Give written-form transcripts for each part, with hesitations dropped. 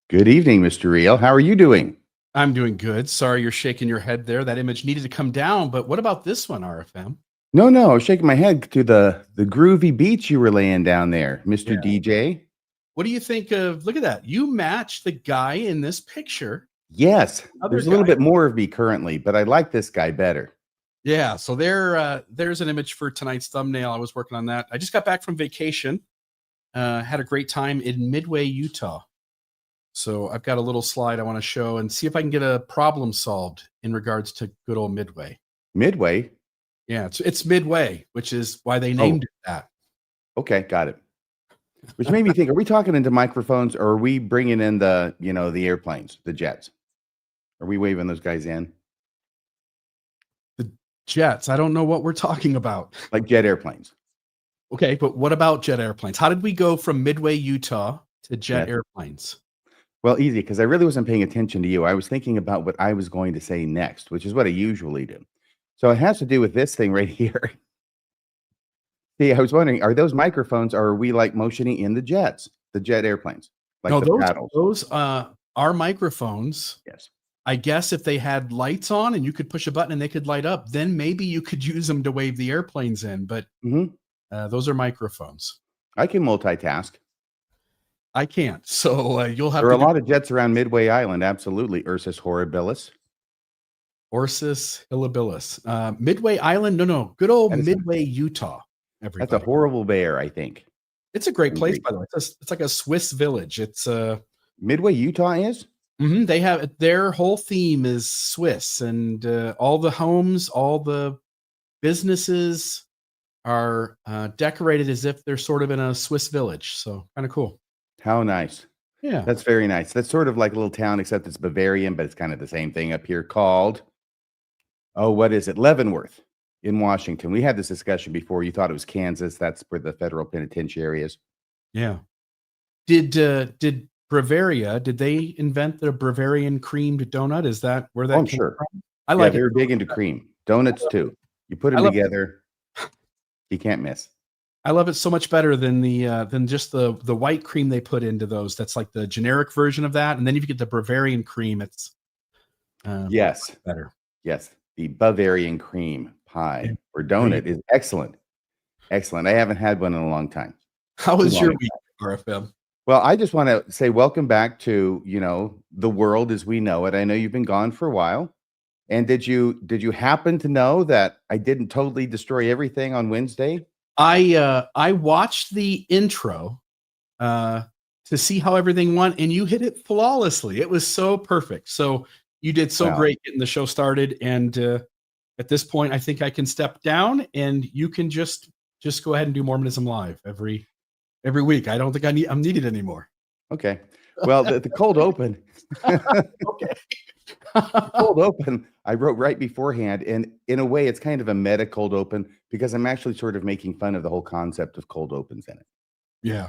Good evening, Mr. Reel. How are you doing? I'm doing good. Sorry you're shaking your head there. That image needed to come down, but what about this one, RFM? No, I was shaking my head to the groovy beats you were laying down there, Mr. Yeah. DJ. What do you think of look at that. You match the guy in this picture. Yes, Other there's a little guy. bit more of me currently, but I like this guy better. Yeah, so there's an image for tonight's thumbnail. I was working on that. I just got back from vacation. Had a great time in Midway, Utah. So I've got a little slide I want to show and see if I can get a problem solved in regards to good old Midway. Midway. Yeah, it's Midway, which is why they Oh, named it that. okay, got it. Which made me think: are we talking into microphones, or are we bringing in the airplanes, the jets? Are we waving those guys in The jets. I don't know what we're talking about. like jet airplanes? Okay, but what about jet airplanes? How did we go from Midway, Utah to jet Yes. airplanes? Well, easy, because I really wasn't paying attention to you. I was thinking about what I was going to say next, which is what I usually do. So it has to do with this thing right here. See, I was wondering, are those microphones, or are we like motioning in the jets, the jet airplanes, like No, the those paddles? those are microphones. Yes. I guess if they had lights on and you could push a button and they could light up, then maybe you could use them to wave the airplanes in. But Hmm. those are microphones. I can multitask. I can't. So you'll have There are to a do lot of jets around Midway Island. Absolutely. Ursus horribilis. Orsis Hillabilis. Midway Island. No. Good old That is Midway, Utah. that's a Everybody. horrible bear, I think. It's a great I place, agree. by the way. It's like a Swiss village. It's Midway, Utah is? They have their whole theme is Swiss, and all the homes, all the businesses are decorated as if they're sort of in a Swiss village. So kind of cool. How nice. Yeah. That's very nice. That's sort of like a little town, except it's Bavarian, but it's kind of the same thing up here called, oh, what is it? Leavenworth in Washington. We had this discussion before. You thought it was Kansas. That's where the federal penitentiary is. Yeah. Did Bavaria, did they invent the Bavarian creamed donut? Is that where Oh, that I'm came sure. from? I Yeah, like they it. were big into cream. Donuts too. You put I them love together, you can't miss. I love it so much better than than just the white cream they put into those. That's like the generic version of that. And then if you get the Bavarian cream, it's Yes, better. yes. The Bavarian cream Yeah. pie or There you donut is excellent. Excellent. I haven't had one in a long time. How Too was long. your week, RFM? Well, I just want to say welcome back to, the world as we know it. I know you've been gone for a while. And did you happen to know that I didn't totally destroy everything on Wednesday? I watched the intro to see how everything went, and you hit it flawlessly. It was so perfect. So you did so Well, great getting the show started. And at this point, I think I can step down, and you can just go ahead and do Mormonism live every week. I don't think I'm needed anymore. okay. Well, the cold open, Okay. cold open, I wrote right beforehand, and in a way, it's kind of a meta cold open because I'm actually sort of making fun of the whole concept of cold opens in it. Yeah.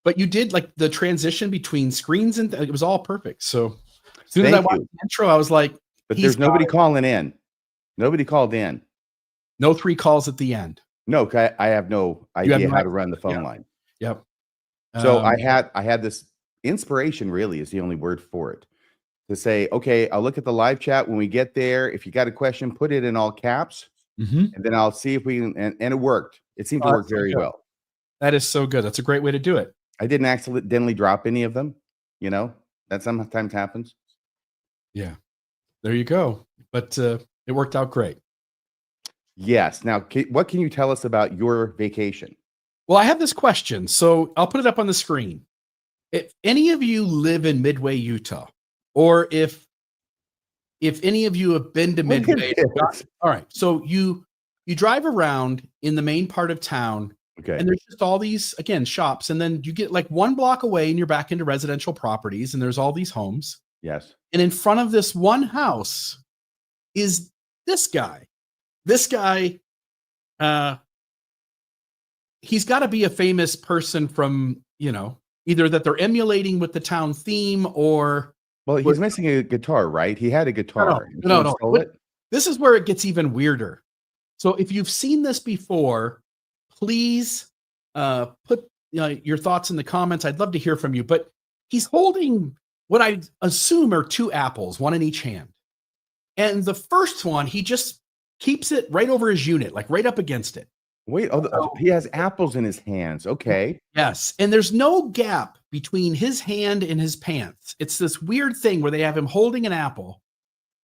But you did like the transition between screens and it was all perfect. So as soon as I Thank watched you. the intro, I was like, But he's there's got nobody it. calling in. Nobody called in. No 3 calls at the end. No, 'cause I have no You have idea no how to idea. run the Yeah. phone line. Yep. So Um, I had this inspiration, really is the only word for it, to say, okay, I'll look at the live chat when we get there. If you got a question, put it in all caps, mhm. and then I'll see if we can. And it worked. It seemed to Oh, work that's so very good. well. That is so good. That's a great way to do it. I didn't accidentally drop any of them. You know that sometimes happens. Yeah. There you go. But it worked out great. Yes. Now, what can you tell us about your vacation? Well, I have this question. So I'll put it up on the screen. If any of you live in Midway, Utah, or if any of you have been to Look at Midway, this. all right. So you drive around in the main part of town, Okay. and there's just all these again shops, and then you get like 1 block away, and you're back into residential properties, and there's all these homes, Yes. and in front of this one house is this guy. This guy, uh, he's got to be a famous person from either that they're emulating with the town theme or Well, he's missing a guitar, right? He had a no, guitar. And no, someone no. stole it. This is where it gets even weirder. So if you've seen this before, please put your thoughts in the comments. I'd love to hear from you. But he's holding what I assume are two apples, one in each hand. And the first one, he just keeps it right over his unit, like right up against it. Wait, he has apples in his hands. Okay. Yes. And there's no gap between his hand and his pants. It's this weird thing where they have him holding an apple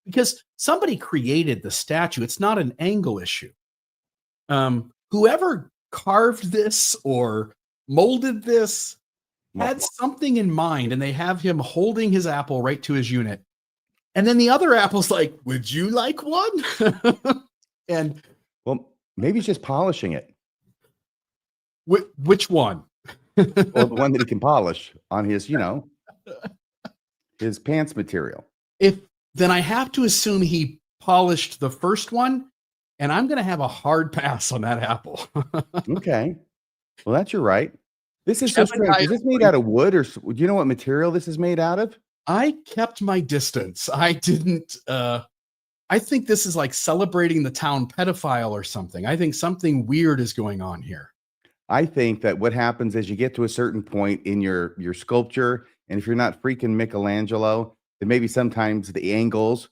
because somebody created the statue. It's not an angle issue. Whoever carved this or molded this had something in mind, and they have him holding his apple right to his unit. And then the other apple's like, would you like one? And well, maybe he's just polishing it. Which one? Well, the one that he can polish on his, his pants material. Then I have to assume he polished the first one, and I'm going to have a hard pass on that apple. Okay. Well, that's your right. This is so strange. Is this made out of wood, or do you know what material this is made out of? I kept my distance. I didn't. I think this is like celebrating the town pedophile or something. I think something weird is going on here. I think that what happens is you get to a certain point in your sculpture, and if you're not freaking Michelangelo, then maybe sometimes the angles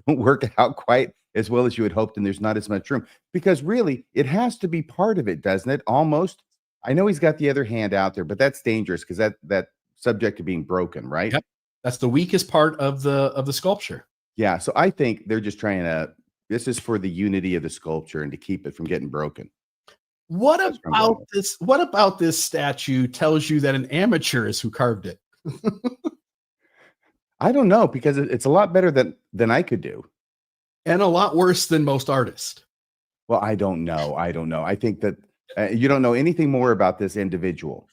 don't work out quite as well as you had hoped, and there's not as much room. Because really, it has to be part of it, doesn't it? Almost. I know he's got the other hand out there, but that's dangerous because that subject to being broken, right? Yep. That's the weakest part of the sculpture. Yeah. So I think they're just trying to. This is for the unity of the sculpture and to keep it from getting broken. What about this statue tells you that an amateur is who carved it? I don't know, because it's a lot better than I could do. And a lot worse than most artists. Well, I don't know. I think that you don't know anything more about this individual.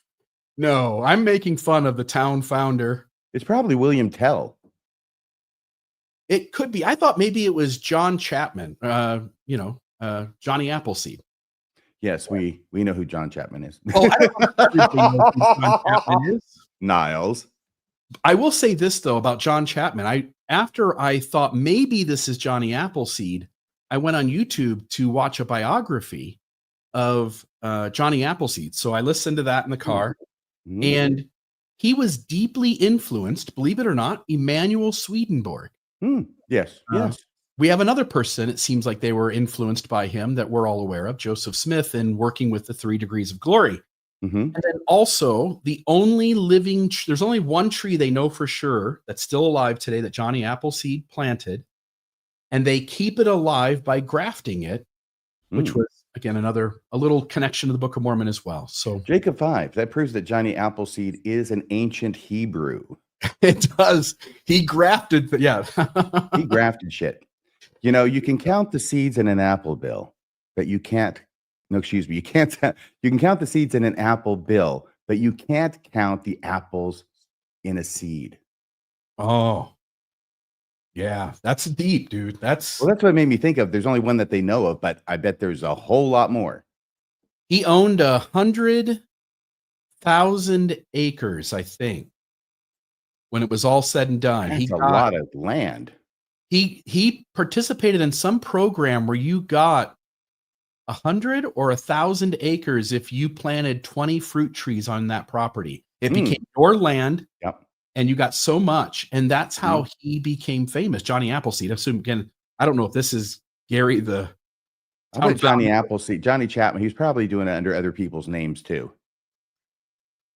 No, I'm making fun of the town founder. It's probably William Tell. It could be. I thought maybe it was John Chapman, Johnny Appleseed. Yes, we know who John Chapman is. Oh, I don't know everything knows who John Chapman is. Niles. I will say this, though, about John Chapman. After I thought maybe this is Johnny Appleseed, I went on YouTube to watch a biography of Johnny Appleseed. So I listened to that in the car, and he was deeply influenced, believe it or not, Emanuel Swedenborg. Yes. We have another person, it seems like they were influenced by him that we're all aware of, Joseph Smith, in working with the 3 degrees of glory. And then also the only living, there's only one tree they know for sure that's still alive today that Johnny Appleseed planted. And they keep it alive by grafting it, which was, again, a little connection to the Book of Mormon as well. So Jacob 5, that proves that Johnny Appleseed is an ancient Hebrew. It does. He grafted, He grafted shit. You can count the seeds in an apple, Bill, but you can't. No, excuse me. You can't. You can count the seeds in an apple, Bill, but you can't count the apples in a seed. Oh, yeah, that's deep, dude. That's what it made me think of. There's only one that they know of, but I bet there's a whole lot more. He owned 100,000 acres, I think, when it was all said and done. That's a lot of land. He participated in some program where you got 100 or 1,000 acres if you planted 20 fruit trees on that property. It became your land. Yep. And you got so much, and that's how he became famous. Johnny Appleseed. I assume, again, I don't know if this is Gary the. I bet Johnny Appleseed, Johnny Chapman. He's probably doing it under other people's names too.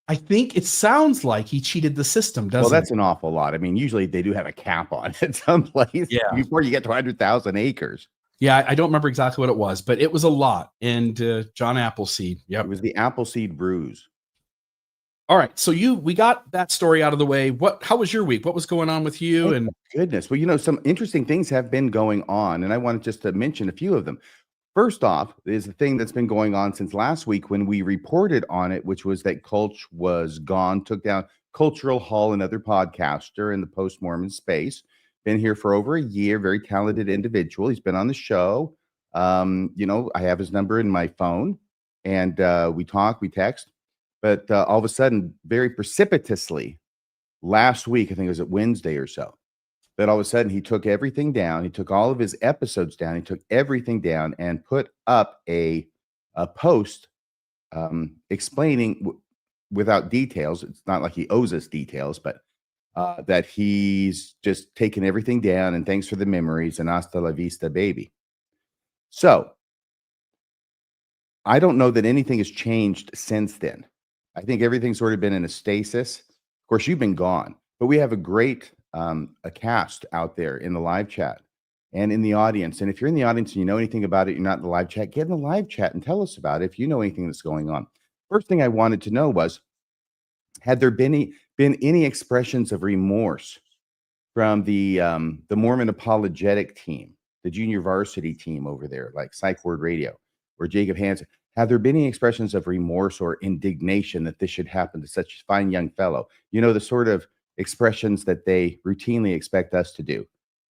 I think it sounds like he cheated the system, doesn't it? Well, that's an awful lot. I mean, usually they do have a cap on it someplace before you get to 100,000 acres. Yeah, I don't remember exactly what it was, but it was a lot. And John Appleseed. Yep. It was the Appleseed Brews. All right. So we got that story out of the way. How was your week? What was going on with you? And goodness. Well, some interesting things have been going on, and I wanted just to mention a few of them. First off is the thing that's been going on since last week when we reported on it, which was that Culch was gone, took down Cultural Hall, another podcaster in the post-Mormon space. Been here for over a year, very talented individual. He's been on the show. I have his number in my phone, and we talk, we text. But all of a sudden, very precipitously, last week, I think it was at Wednesday or so, that all of a sudden he took everything down. He took all of his episodes down. He took everything down and put up a post explaining without details. It's not like he owes us details, but that he's just taken everything down and thanks for the memories and hasta la vista, baby. So I don't know that anything has changed since then. I think everything's sort of been in a stasis. Of course, you've been gone, but we have a great a cast out there in the live chat and in the audience. And if you're in the audience and you know anything about it, you're not in the live chat, get in the live chat and tell us about it if you know anything that's going on. First thing I wanted to know was, had there been any expressions of remorse from the Mormon apologetic team, the junior varsity team over there, like Psych Word Radio or Jacob Hansen? Have there been any expressions of remorse or indignation that this should happen to such a fine young fellow? You know, the sort of expressions that they routinely expect us to do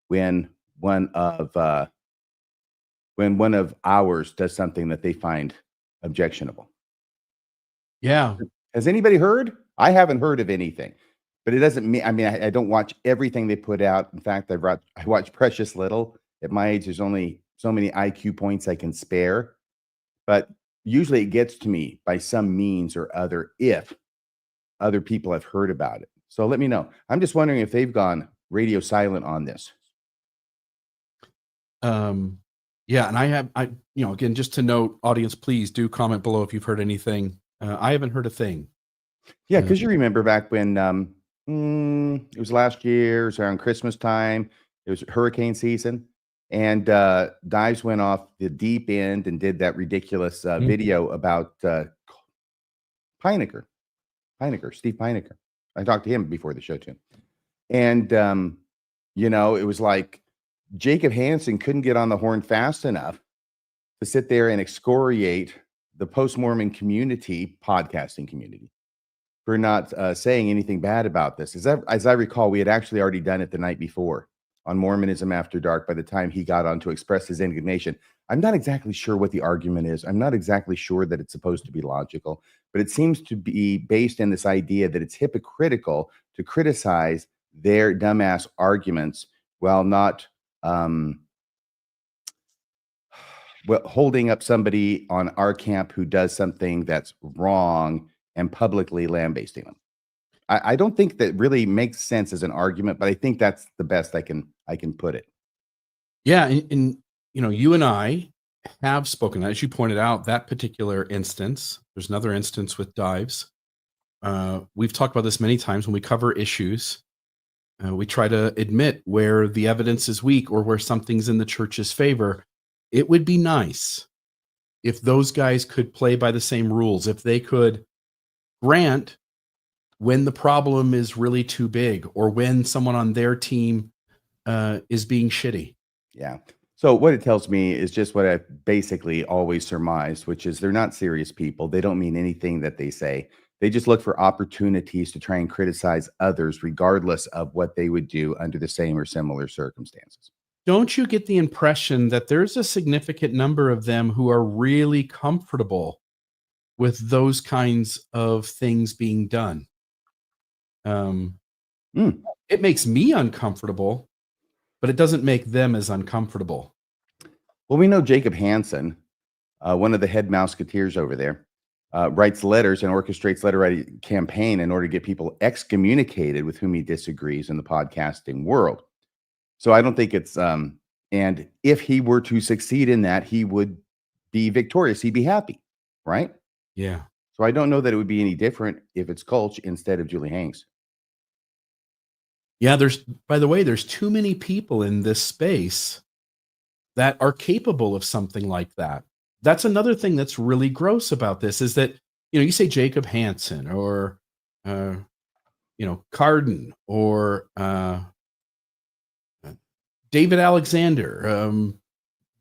when one of ours does something that they find objectionable. Yeah. Has anybody heard? I haven't heard of anything, but it doesn't mean, I don't watch everything they put out. In fact, I watch precious little. At my age, there's only so many IQ points I can spare, but usually it gets to me by some means or other if other people have heard about it. So let me know. I'm just wondering if they've gone radio silent on this. Yeah, and again, just to note, audience, please do comment below if you've heard anything. I haven't heard a thing. Yeah, because you remember back when it was last year, it was around Christmas time, it was hurricane season, and Dives went off the deep end and did that ridiculous video about Steve Pinecker. I talked to him before the show too. And, it was like Jacob Hansen couldn't get on the horn fast enough to sit there and excoriate the post-Mormon community, podcasting community, for not saying anything bad about this. As I recall, we had actually already done it the night before on Mormonism After Dark by the time he got on to express his indignation. I'm not exactly sure what the argument is. I'm not exactly sure that it's supposed to be logical, but it seems to be based in this idea that it's hypocritical to criticize their dumbass arguments while not holding up somebody on our camp who does something that's wrong and publicly lambasting them. I don't think that really makes sense as an argument, but I think that's the best I can put it. Yeah, and you and I have spoken, as you pointed out, that particular instance. There's another instance with Dives. We've talked about this many times when we cover issues. We try to admit where the evidence is weak or where something's in the church's favor. It would be nice if those guys could play by the same rules, if they could grant when the problem is really too big or when someone on their team is being shitty. Yeah. So what it tells me is just what I basically always surmised, which is they're not serious people. They don't mean anything that they say. They just look for opportunities to try and criticize others, regardless of what they would do under the same or similar circumstances. Don't you get the impression that there's a significant number of them who are really comfortable with those kinds of things being done? It makes me uncomfortable, but it doesn't make them as uncomfortable. Well, we know Jacob Hansen, one of the head Mouseketeers over there, writes letters and orchestrates letter writing campaign in order to get people excommunicated with whom he disagrees in the podcasting world. So I don't think it's and if he were to succeed in that, he would be victorious. He'd be happy, right? Yeah. So I don't know that it would be any different if it's Kulch instead of Julie Hanks. Yeah, by the way, there's too many people in this space that are capable of something like that. That's another thing that's really gross about this is that, you say Jacob Hansen or, Carden or David Alexander.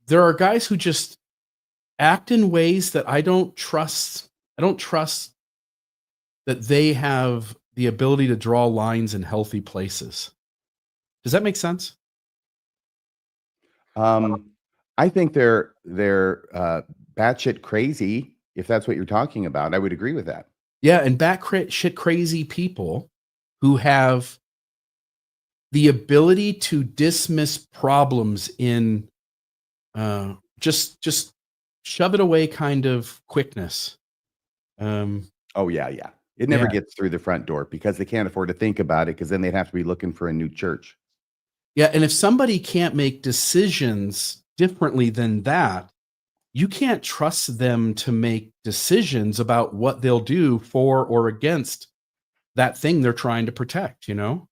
There are guys who just act in ways that I don't trust. I don't trust that they have the ability to draw lines in healthy places. Does that make sense? I think they're batshit crazy. If that's what you're talking about, I would agree with that. Yeah, and batshit crazy people who have the ability to dismiss problems in just shove it away kind of quickness. Oh yeah. It never gets through the front door because they can't afford to think about it, because then they'd have to be looking for a new church. Yeah, and if somebody can't make decisions differently than that, you can't trust them to make decisions about what they'll do for or against that thing they're trying to protect, you know?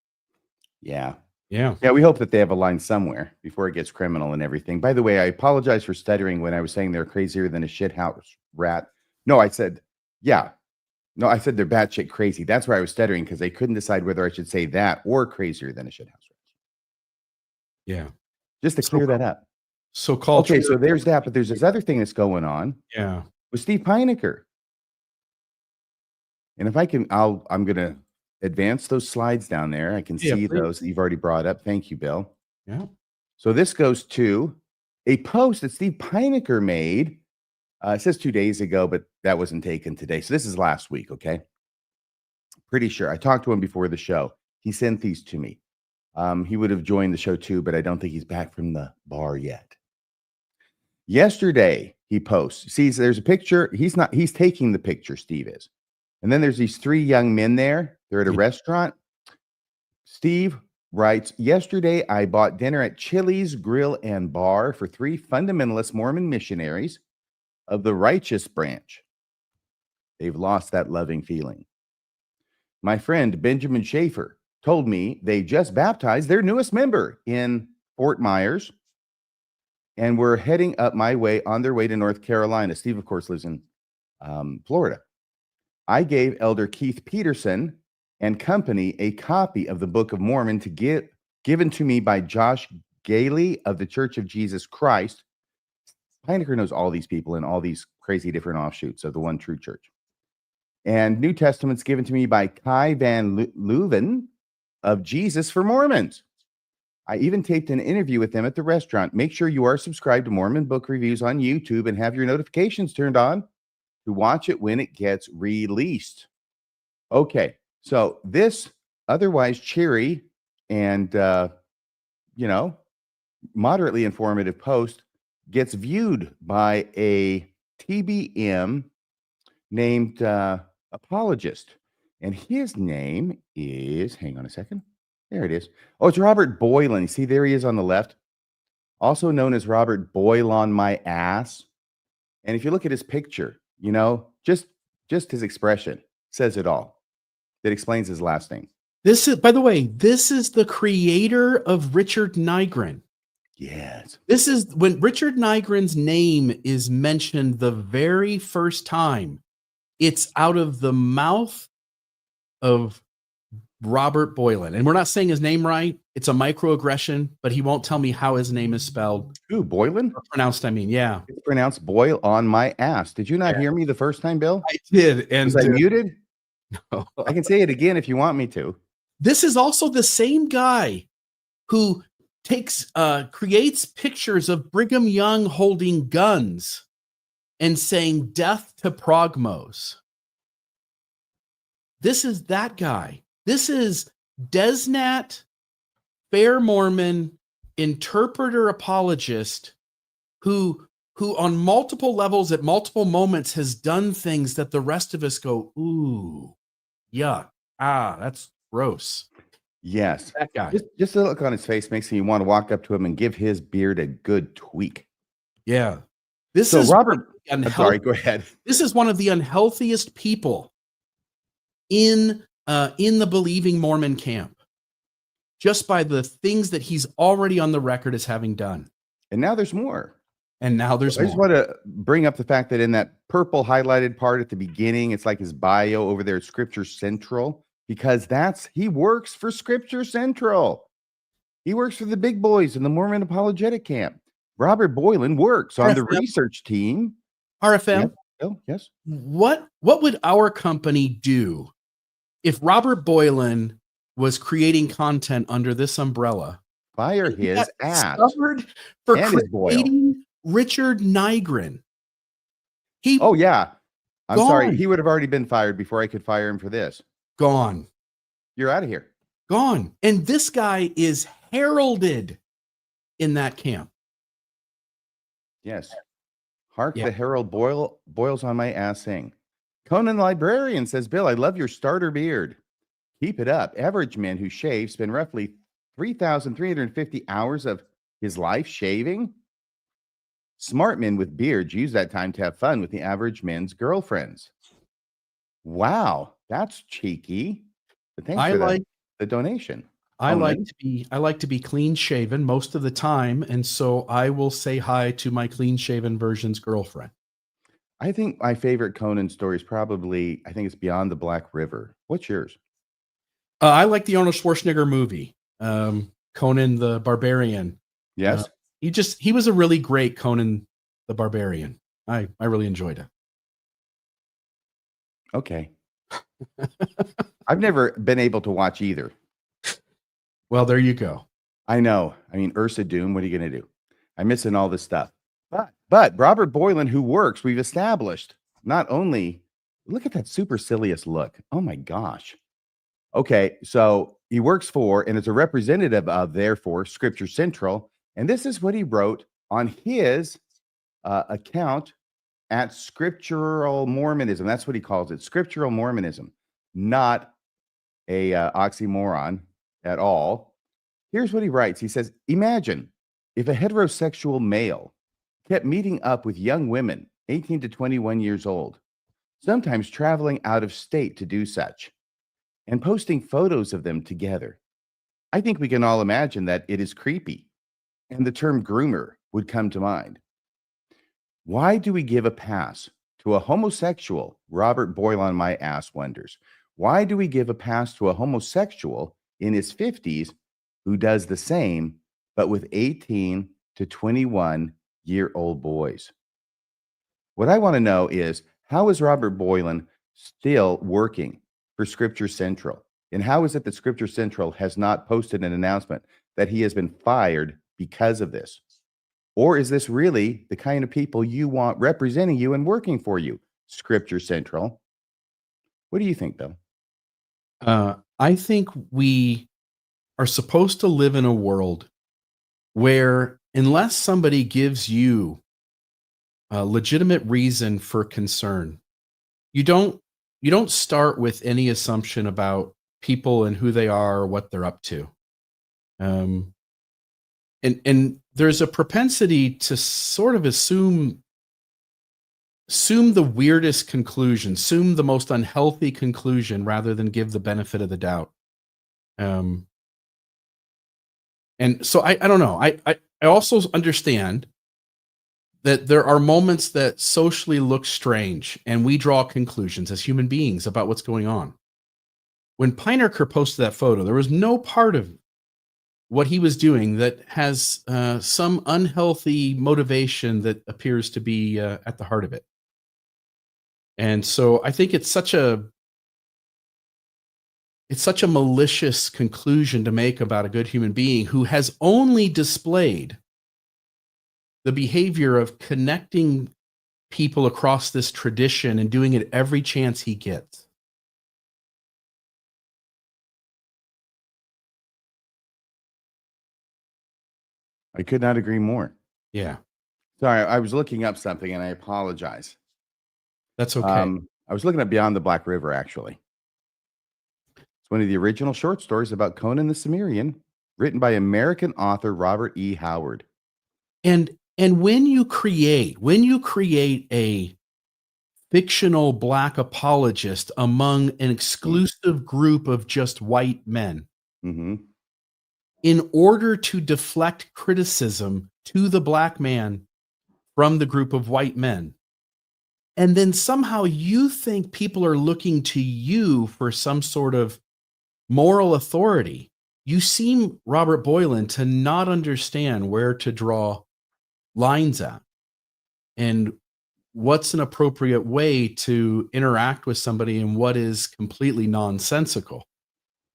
Yeah. Yeah. Yeah, we hope that they have a line somewhere before it gets criminal and everything. By the way, I apologize for stuttering when I was saying they're crazier than a shithouse rat. No, I said, yeah. No, I said they're batshit crazy. That's why I was stuttering, because I couldn't decide whether I should say that or crazier than a shithouse rat. Yeah. Just to clear that up. So-called. Okay, so there's that, but there's this other thing that's going on Yeah. with Steve Pinecker. And if I can, I'm going to advance those slides down there. I can see Please. those that you've already brought up. Thank you, Bill. Yeah. So this goes to a post that Steve Pinecker made. It says 2 days ago, but that wasn't taken today. So this is last week, okay? Pretty sure. I talked to him before the show. He sent these to me. He would have joined the show too, but I don't think he's back from the bar yet. Yesterday, he posts. See, there's a picture. He's taking the picture, Steve is. And then there's these 3 young men there. They're at a restaurant. Steve writes, yesterday I bought dinner at Chili's Grill and Bar for 3 fundamentalist Mormon missionaries of the righteous branch. They've lost that loving feeling. My friend Benjamin Schaefer told me they just baptized their newest member in Fort Myers and were heading up my way on their way to North Carolina. Steve, of course, lives in Florida. I gave Elder Keith Peterson and company a copy of the Book of Mormon given to me by Josh Gailey of the Church of Jesus Christ. Pinecker knows all these people and all these crazy different offshoots of the one true church. And New Testaments given to me by Kai Van Leuven of Jesus for Mormons. I even taped an interview with them at the restaurant. Make sure you are subscribed to Mormon Book Reviews on YouTube and have your notifications turned on to watch it when it gets released. Okay, so this otherwise cheery and, moderately informative post gets viewed by a TBM named Apologist. And his name is, hang on a second. There it is. Oh, it's Robert Boylan. You see, there he is on the left. Also known as Robert Boyle on my ass. And if you look at his picture, just his expression says it all. That explains his last name. This is, by the way, this is the creator of Richard Nygren. Yes. This is when Richard Nygren's name is mentioned the very first time. It's out of the mouth of Robert Boylan. And we're not saying his name right. It's a microaggression, but he won't tell me how his name is spelled. Who, Boylan? Or pronounced, I mean, yeah. It's pronounced Boyle on my ass. Did you not hear me the first time, Bill? I did. And was I muted? No. I can say it again if you want me to. This is also the same guy who creates pictures of Brigham Young holding guns and saying death to Progmos. This is that guy. This is Desnat, fair Mormon, interpreter apologist who on multiple levels at multiple moments has done things that the rest of us go, ooh, yuck, that's gross. Yes. That guy. Just the look on his face makes me want to walk up to him and give his beard a good tweak. Yeah. Robert, I'm sorry, go ahead. This is one of the unhealthiest people in the believing Mormon camp, just by the things that he's already on the record as having done. And now there's more. I just want to bring up the fact that in that purple highlighted part at the beginning, it's like his bio over there at Scripture Central, because he works for Scripture Central. He works for the big boys in the Mormon apologetic camp. Robert Boylan works on the research team. RFM. Yes. What would our company do if Robert Boylan was creating content under this umbrella? Fire his ass. For creating Richard Nygren. I'm sorry. He would have already been fired before I could fire him for this. Gone. You're out of here. Gone. And this guy is heralded in that camp. Yes. Hark the herald boils on my ass sing. Conan the Librarian says, Bill, I love your starter beard. Keep it up. Average men who shave spend roughly 3,350 hours of his life shaving. Smart men with beards use that time to have fun with the average men's girlfriends. Wow, that's cheeky. But thanks I for like the donation. I like Conan. I like to be clean shaven most of the time, and so I will say hi to my clean shaven version's girlfriend. I think my favorite Conan story is probably, I think it's Beyond the Black River. What's yours? I like the Arnold Schwarzenegger movie, Conan the Barbarian. Uh, Yes? he was a really great Conan the Barbarian. I really enjoyed it. Okay. I've never been able to watch either. Well, there you go. I know. I mean, Ursa Doom, what are you going to do? I'm missing all this stuff. But Robert Boylan, who works, we've established not only look at that supercilious look. Oh my gosh. Okay, so he works for and is a representative of, therefore, Scripture Central. And this is what he wrote on his account at Scriptural Mormonism. That's what he calls it, Scriptural Mormonism, not a oxymoron at all. Here's what he writes. He says, imagine if a heterosexual male kept meeting up with young women, 18 to 21 years old, sometimes traveling out of state to do such, and posting photos of them together. I think we can all imagine that it is creepy, and the term groomer would come to mind. Why do we give a pass to a homosexual? Robert Boylan, my ass wonders. Why do we give a pass to a homosexual in his 50s who does the same, but with 18 to 21-year-old boys? What I want to know is, how is Robert Boylan still working for Scripture Central? And how is it that Scripture Central has not posted an announcement that he has been fired because of this? Or is this really the kind of people you want representing you and working for you, Scripture Central? What do you think, Bill? I think we are supposed to live in a world where, unless somebody gives you a legitimate reason for concern, you don't start with any assumption about people and who they are or what they're up to. And there's a propensity to sort of assume the weirdest conclusion, assume the most unhealthy conclusion, rather than give the benefit of the doubt. And so I don't know. I also understand that there are moments that socially look strange, and we draw conclusions as human beings about what's going on. When Pinerker posted that photo, there was no part of what he was doing that has some unhealthy motivation that appears to be at the heart of it. And so I think it's such a malicious conclusion to make about a good human being who has only displayed the behavior of connecting people across this tradition and doing it every chance he gets. I could not agree more. Yeah, Sorry, I was looking up something and I apologize. that's okay. I was looking at Beyond the Black River, actually. It's one of the original short stories about Conan the Cimmerian, written by American author Robert E. Howard. And when you create a fictional black apologist among an exclusive group of just white men, Mm-hmm. in order to deflect criticism to the black man from the group of white men, and then somehow you think people are looking to you for some sort of moral authority, you seem, Robert Boylan, to not understand where to draw lines at and what's an appropriate way to interact with somebody and what is completely nonsensical.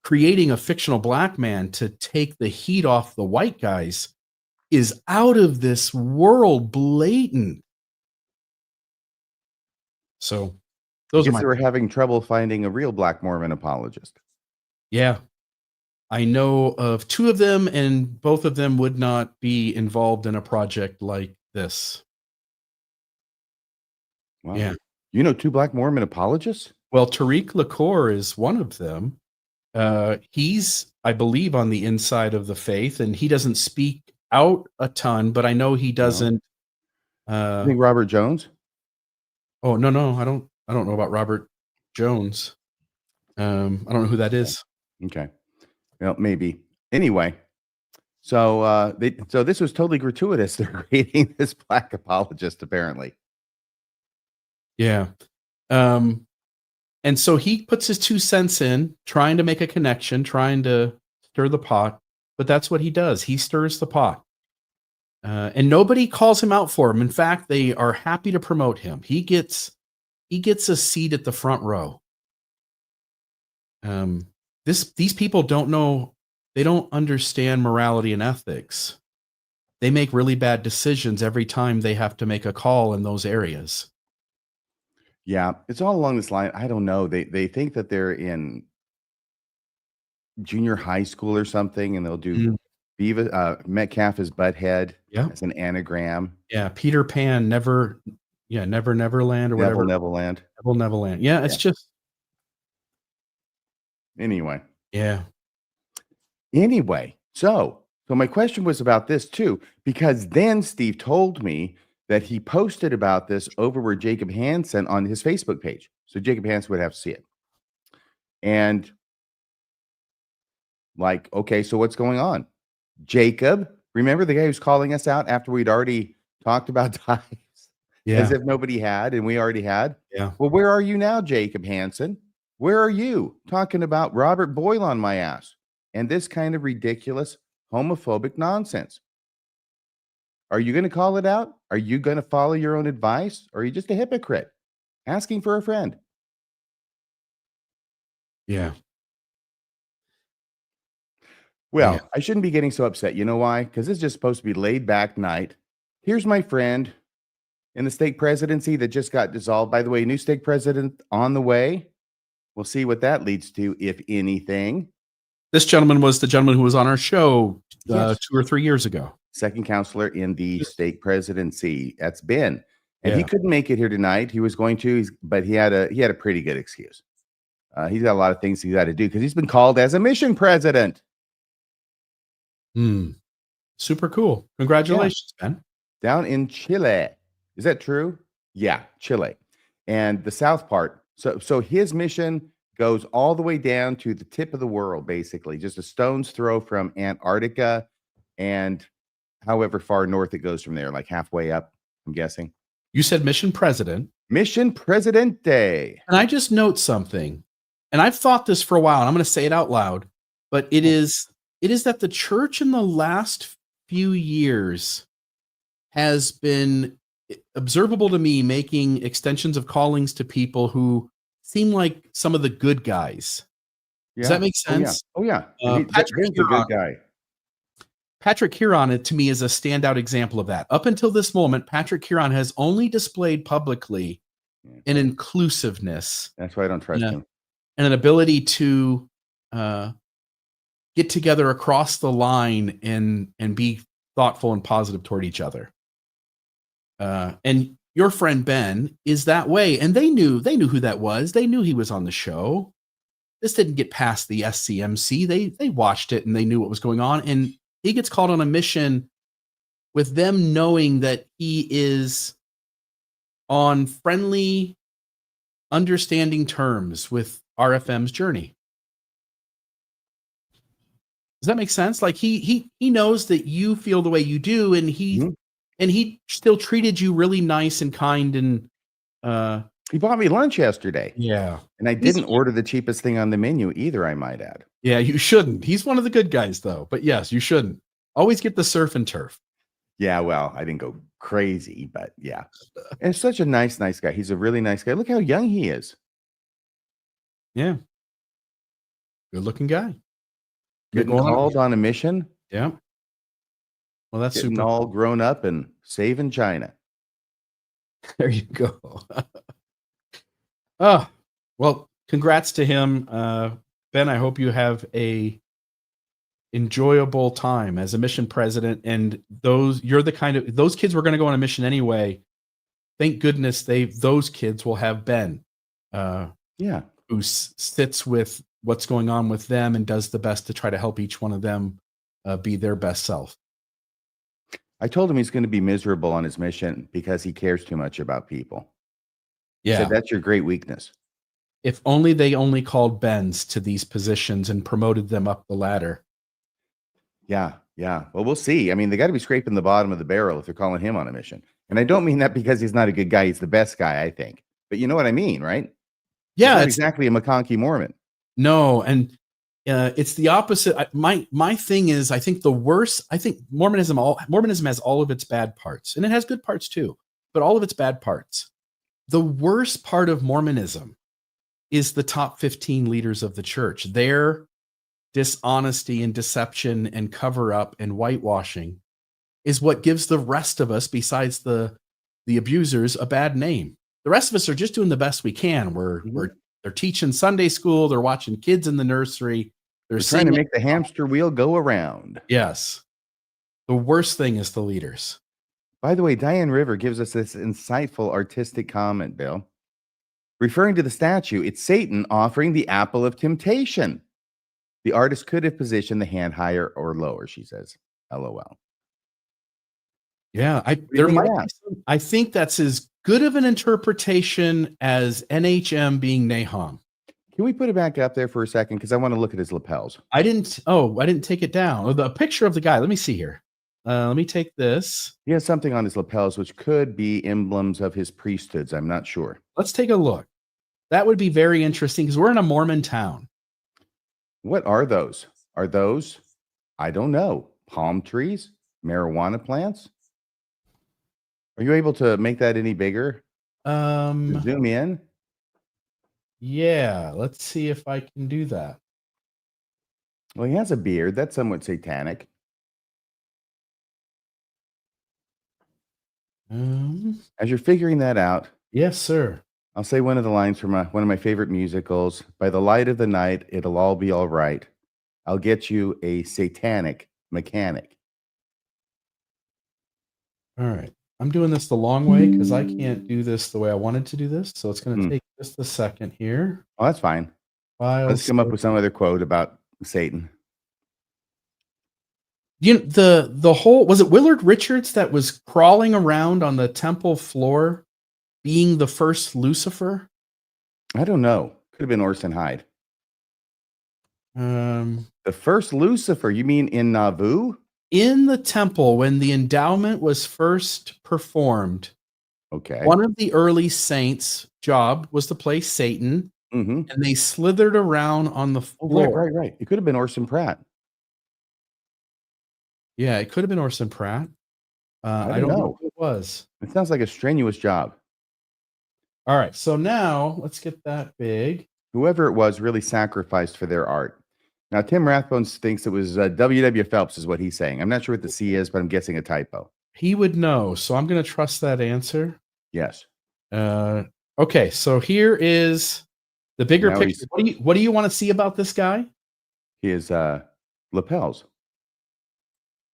Creating a fictional black man to take the heat off the white guys is out of this world blatant. So I those are guess my they were having trouble finding a real Black Mormon apologist. Yeah. I know of two of them, and both of them would not be involved in a project like this. Wow. Yeah. You know, 2 black Mormon apologists? Well, Tariq Lacour is one of them. He's, I believe, on the inside of the faith, and he doesn't speak out a ton, but I know he No. doesn't. You think Robert Jones? Oh, no, I don't know about Robert Jones. I don't know who that is. Okay. Well, maybe. Anyway, so this was totally gratuitous. They're creating this black apologist, apparently. Yeah. And so he puts his 2 cents in, trying to make a connection, trying to stir the pot, but that's what he does. He stirs the pot. And nobody calls him out for him. In fact, they are happy to promote him. He gets a seat at the front row. These people don't know, they don't understand morality and ethics. They make really bad decisions every time they have to make a call in those areas. Yeah, it's all along this line. I don't know. They think that they're in junior high school or something, and they'll do Mm, Metcalf is butthead yeah. as an anagram. Yeah, Peter Pan never Neverland or whatever. Neverland. Neverland. Yeah, it's Yeah. just Anyway. yeah. Anyway, so my question was about this too, because then Steve told me that he posted about this over where Jacob Hansen on his Facebook page. So Jacob Hansen would have to see it. And like, okay, so what's going on? Jacob, remember the guy who's calling us out after we'd already talked about tithes as Yeah. if nobody had and we already had? Yeah. Well, where are you now, Jacob Hansen? Where are you talking about Robert Boyle on my ass and this kind of ridiculous homophobic nonsense? Are you going to call it out? Are you going to follow your own advice? Or are you just a hypocrite asking for a friend? Yeah. Well, Yeah. I shouldn't be getting so upset. You know why? Because this is just supposed to be laid back night. Here's my friend in the stake presidency that just got dissolved. By the way, new stake president on the way. We'll see what that leads to, if anything. This gentleman was the gentleman who was on our show Yes. 2 or 3 years ago. Second counselor in the stake presidency. That's Ben. And he Yeah. couldn't make it here tonight. He was going to, but he had a pretty good excuse. He's got a lot of things he's got to do because he's been called as a mission president. Super cool. Congratulations, Ben. Down in Chile. Is that true? Yeah, Chile. And the south part. So his mission goes all the way down to the tip of the world, basically, just a stone's throw from Antarctica and however far north it goes from there, like halfway up, I'm guessing. You said mission president. Mission Presidente. And I just note something, and I've thought this for a while, and I'm going to say it out loud, but it is that the church in the last few years has been observable to me making extensions of callings to people who seem like some of the good guys. Does that make sense? Oh, yeah. Patrick Ben's a good guy. Patrick Huron, to me, is a standout example of that. Up until this moment, Patrick Huron has only displayed publicly an inclusiveness. That's why I don't trust him. And an ability to get together across the line and be thoughtful and positive toward each other. And your friend Ben is that way. And they knew who that was. They knew he was on the show. This didn't get past the SCMC. They watched it and they knew what was going on. And he gets called on a mission with them knowing that he is on friendly, understanding terms with RFM's journey. Does that make sense? Like he knows that you feel the way you do, and he still treated you really nice and kind, and he bought me lunch yesterday. Yeah. And I didn't order the cheapest thing on the menu either, I might add. Yeah, you shouldn't. He's one of the good guys though. But yes, you shouldn't. Always get the surf and turf. Yeah, well, I didn't go crazy, but yeah. And such a nice guy. He's a really nice guy. Look how young he is. Yeah. Good looking guy. Getting called on a mission. Yeah. Well, that's getting super all grown up and saving China. There you go. Oh, well, congrats to him. Ben, I hope you have a enjoyable time as a mission president. And those kids were going to go on a mission anyway. thank goodness those kids will have Ben, uh, Yeah. who sits with what's going on with them and does the best to try to help each one of them be their best self. I told him he's going to be miserable on his mission because he cares too much about people. He said, Yeah. that's your great weakness. If only they only called Bens to these positions and promoted them up the ladder. Yeah. Yeah. Well, we'll see. I mean, they got to be scraping the bottom of the barrel if they're calling him on a mission. And I don't mean that because he's not a good guy. He's the best guy, I think. But you know what I mean, right? He's Yeah, not it's exactly a McConkie Mormon. no, and it's the opposite. My thing is, I think Mormonism has all of its bad parts, and it has good parts too, but all of its bad parts. The worst part of Mormonism is the top 15 leaders of the church. Their dishonesty and deception and cover up and whitewashing is what gives the rest of us, besides the abusers, a bad name. The rest of us are just doing the best we can. They're teaching Sunday school. They're watching kids in the nursery. They're trying to singing. make the hamster wheel go around. Yes. The worst thing is the leaders. By the way, Diane River gives us this insightful artistic comment, Bill. Referring to the statue, it's Satan offering the apple of temptation. The artist could have positioned the hand higher or lower, she says. LOL. Yeah, I think that's as good of an interpretation as NHM being Nahum. Can we put it back up there for a second? Because I want to look at his lapels. I didn't take it down. Oh, the picture of the guy. Let me see here. Let me take this. He has something on his lapels which could be emblems of his priesthoods. I'm not sure. Let's take a look. That would be very interesting because we're in a Mormon town. What are those? Are those, I don't know, palm trees? Marijuana plants? Are you able to make that any bigger? Zoom in? Yeah, let's see if I can do that. Well, he has a beard. That's somewhat satanic. As you're figuring that out, yes, sir. I'll say one of the lines from one of my favorite musicals. By the light of the night, it'll all be all right. I'll get you a satanic mechanic. All right. I'm doing this the long way because I can't do this the way I wanted to do this. So it's going to take just a second here. Oh, that's fine. Let's come up with some other quote about Satan. The whole, was it Willard Richards that was crawling around on the temple floor being the first Lucifer? I don't know. Could have been Orson Hyde. The first Lucifer, you mean in Nauvoo? In the temple, when the endowment was first performed, okay, one of the early saints' job was to play Satan, and they slithered around on the floor. Right. It could have been Orson Pratt. Yeah, it could have been Orson Pratt. I don't know who it was. It sounds like a strenuous job. All right, so now let's get that big. Whoever it was really sacrificed for their art. Now, Tim Rathbones thinks it was W.W. Phelps is what he's saying. I'm not sure what the C is, but I'm guessing a typo. He would know, so I'm going to trust that answer. Yes. Okay, so here is the bigger picture. What do you want to see about this guy? His lapels.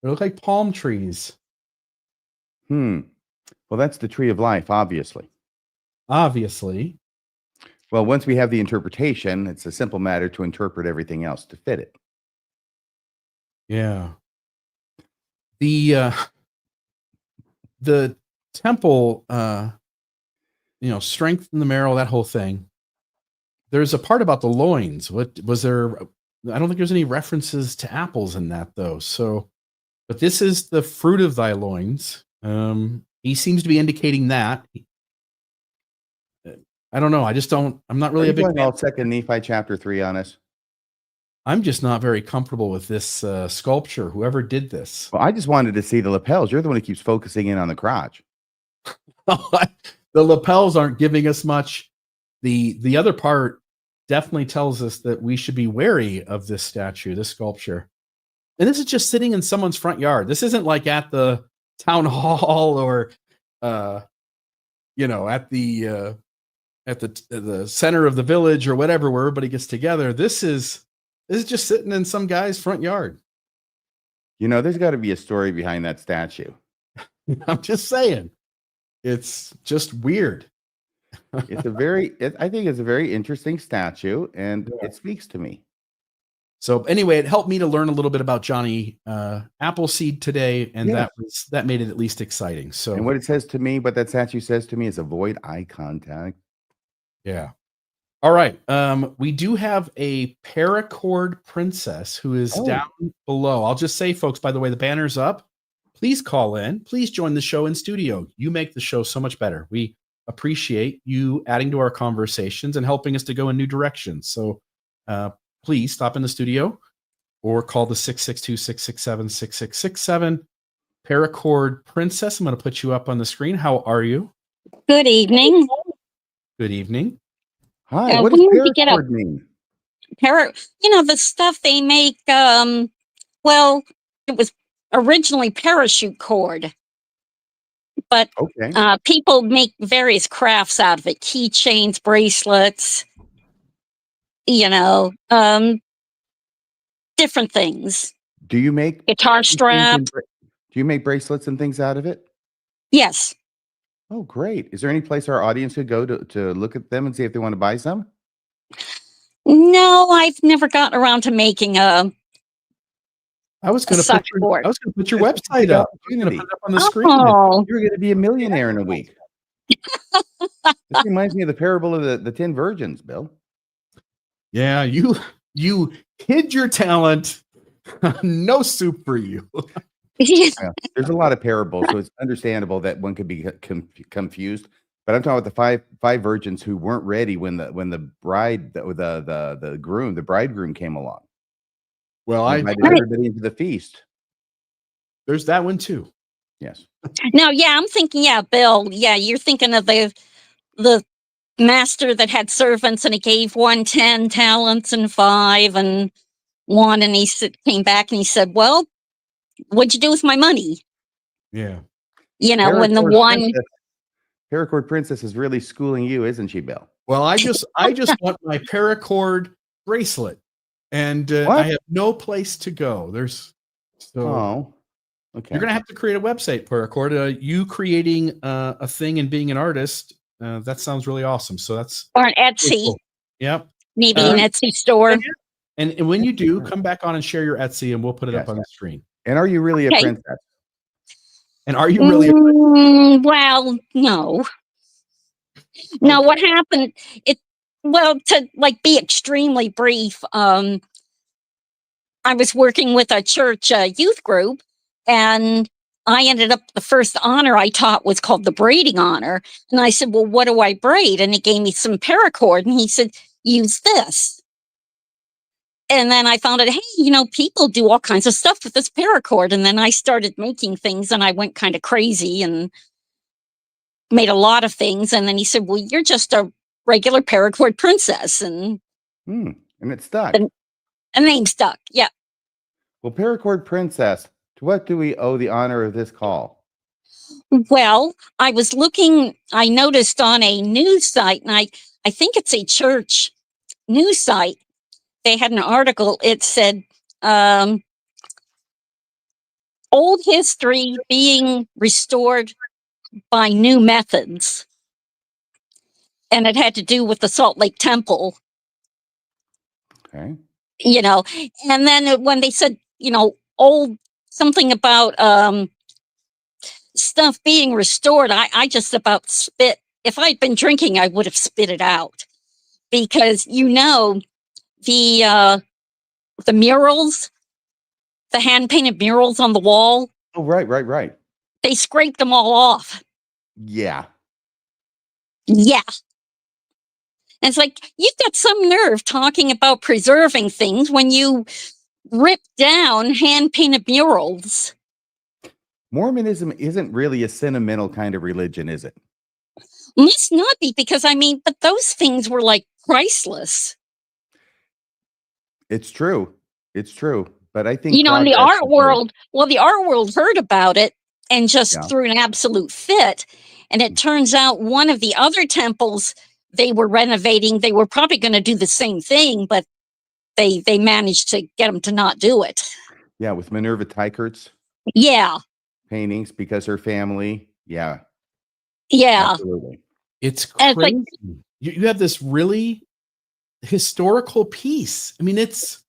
They look like palm trees. Well, that's the tree of life, obviously. Obviously. Well, once we have the interpretation, it's a simple matter to interpret everything else to fit it. Yeah. The temple, strengthen the marrow, that whole thing. There's a part about the loins. What was there? I don't think there's any references to apples in that, though. So, but this is the fruit of thy loins. He seems to be indicating that. I don't know. I'm not really a big fan. All second Nephi chapter 3 on us. I'm just not very comfortable with this sculpture. Whoever did this. Well, I just wanted to see the lapels. You're the one who keeps focusing in on the crotch. The lapels aren't giving us much. The other part definitely tells us that we should be wary of this statue, this sculpture. And this is just sitting in someone's front yard. This isn't like at the town hall or, at the center of the village or whatever, where everybody gets together. This is just sitting in some guy's front yard. There's got to be a story behind that statue. I'm just saying. It's just weird. It's a very, I think it's a very interesting statue, and Yeah. it speaks to me. So anyway, it helped me to learn a little bit about Johnny Appleseed today, and Yeah. that made it at least exciting. So And what it says to me, what that statue says to me is avoid eye contact. yeah. All right. We do have a paracord princess who is down below. I'll just say, folks, by the way, the banner's up. Please call in. Please join the show in studio. You make the show so much better. We appreciate you adding to our conversations and helping us to go in new directions. So please stop in the studio or call the 662-667-6667. Paracord princess, I'm going to put you up on the screen. How are you? Good evening. Good evening. Hi, what does paracord mean? The stuff they make, well, it was originally parachute cord, but people make various crafts out of it, keychains, bracelets, different things. Do you make guitar strap? Do you make bracelets and things out of it? Yes. Oh, great. Is there any place our audience could go to look at them and see if they want to buy some? No, I've never gotten around to making I was going to put your website up. Put it up on the screen. You're going to be a millionaire in a week. This reminds me of the parable of the 10 virgins, Bill. Yeah, you hid your talent. No soup for you. Yeah, there's a lot of parables, so it's understandable that one could be confused. But I'm talking about the five virgins who weren't ready when the bridegroom came along. Well, I invited everybody into the feast. There's that one too. Yes. No, yeah, I'm thinking, Bill. Yeah, you're thinking of the master that had servants, and he gave one 10 talents and 5 and 1, and he came back and he said, "Well, what'd you do with my money?" Yeah. When the one paracord princess is really schooling you, isn't she, Bill? Well, I just want my paracord bracelet, and I have no place to go. Okay. You're gonna have to create a website, paracord. You creating a thing and being an artist. That sounds really awesome. So that's or an Etsy. really cool. Yep. Maybe an Etsy store. And when you do, come back on and share your Etsy, and we'll put it up on the screen. And are you really a princess? And are you really? Well, no. No, what happened? To be extremely brief. I was working with a church youth group, and I ended up, the first honor I taught was called the braiding honor. And I said, "Well, what do I braid?" And he gave me some paracord, and he said, "Use this." And then I found out, hey, people do all kinds of stuff with this paracord. And then I started making things, and I went kind of crazy and made a lot of things. And then he said, "Well, you're just a regular paracord princess." And it stuck. And the name stuck. Yeah. Well, paracord princess, to what do we owe the honor of this call? Well, I noticed on a news site, and I think it's a church news site, they had an article. It said, old history being restored by new methods. And it had to do with the Salt Lake Temple. Okay. And then when they said, something about stuff being restored, I just about spit. If I'd been drinking, I would have spit it out. Because, the murals, the hand-painted murals on the wall. Oh, right. They scraped them all off. Yeah. Yeah. And it's like, you've got some nerve talking about preserving things when you rip down hand-painted murals. Mormonism isn't really a sentimental kind of religion, is it? Must not be, because but those things were priceless. It's true. But I think in the art world, the art world heard about it and just threw an absolute fit. And it turns out one of the other temples they were renovating, they were probably going to do the same thing, but they managed to get them to not do it. Yeah, with Minerva Teichert's paintings, because her family, Yeah. Absolutely. It's And it's like crazy. You have this really historical piece. I mean, it's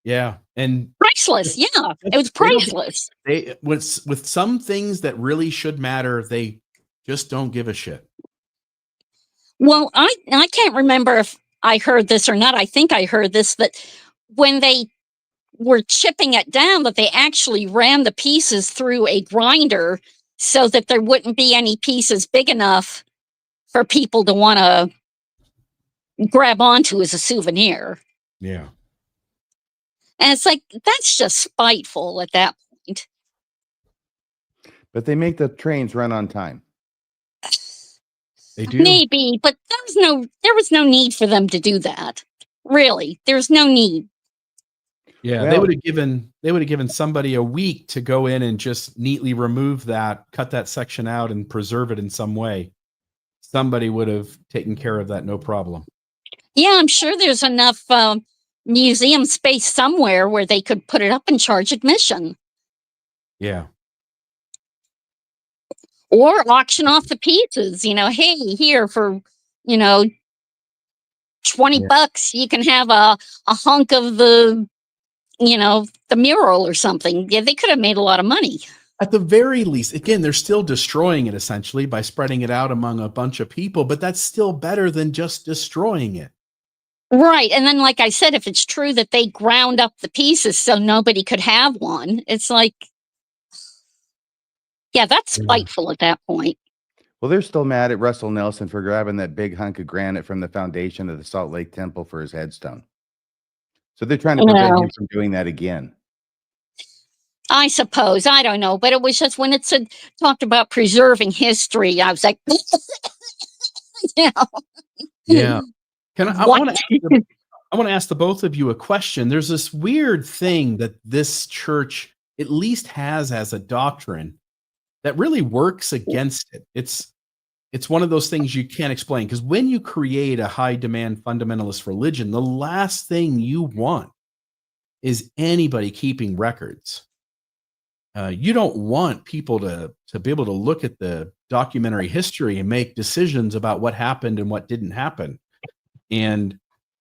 and priceless. Yeah. It was they don't priceless. they with some things that really should matter, they just don't give a shit. Well, I can't remember if I heard this or not. I think I heard this, that when they were chipping it down, that they actually ran the pieces through a grinder so that there wouldn't be any pieces big enough for people to want to grab onto as a souvenir. Yeah. And it's like, that's just spiteful at that point. But they make the trains run on time. They do. Maybe, but there was no need for them to do that. Really, there's no need. Yeah, Well- they would have given somebody a week to go in and just neatly remove that, cut that section out and preserve it in some way. Somebody would have taken care of that, no problem. Yeah, I'm sure there's enough museum space somewhere where they could put it up and charge admission. Yeah. Or auction off the pieces, hey, here for, 20 Yeah. bucks, you can have a hunk of the mural or something. Yeah, they could have made a lot of money. At the very least, again, they're still destroying it essentially by spreading it out among a bunch of people, but that's still better than just destroying it. Right. And then, like I said, if it's true that they ground up the pieces so nobody could have one, it's like, yeah, that's spiteful at that point. Well, they're still mad at Russell Nelson for grabbing that big hunk of granite from the foundation of the Salt Lake Temple for his headstone. So they're trying to prevent him from doing that again. I suppose. I don't know. But it was just when it said talked about preserving history, I was like, Yeah. I want to ask the both of you a question. There's this weird thing that this church at least has as a doctrine that really works against it. It's one of those things you can't explain, because when you create a high demand fundamentalist religion, the last thing you want is anybody keeping records. You don't want people to be able to look at the documentary history and make decisions about what happened and what didn't happen. And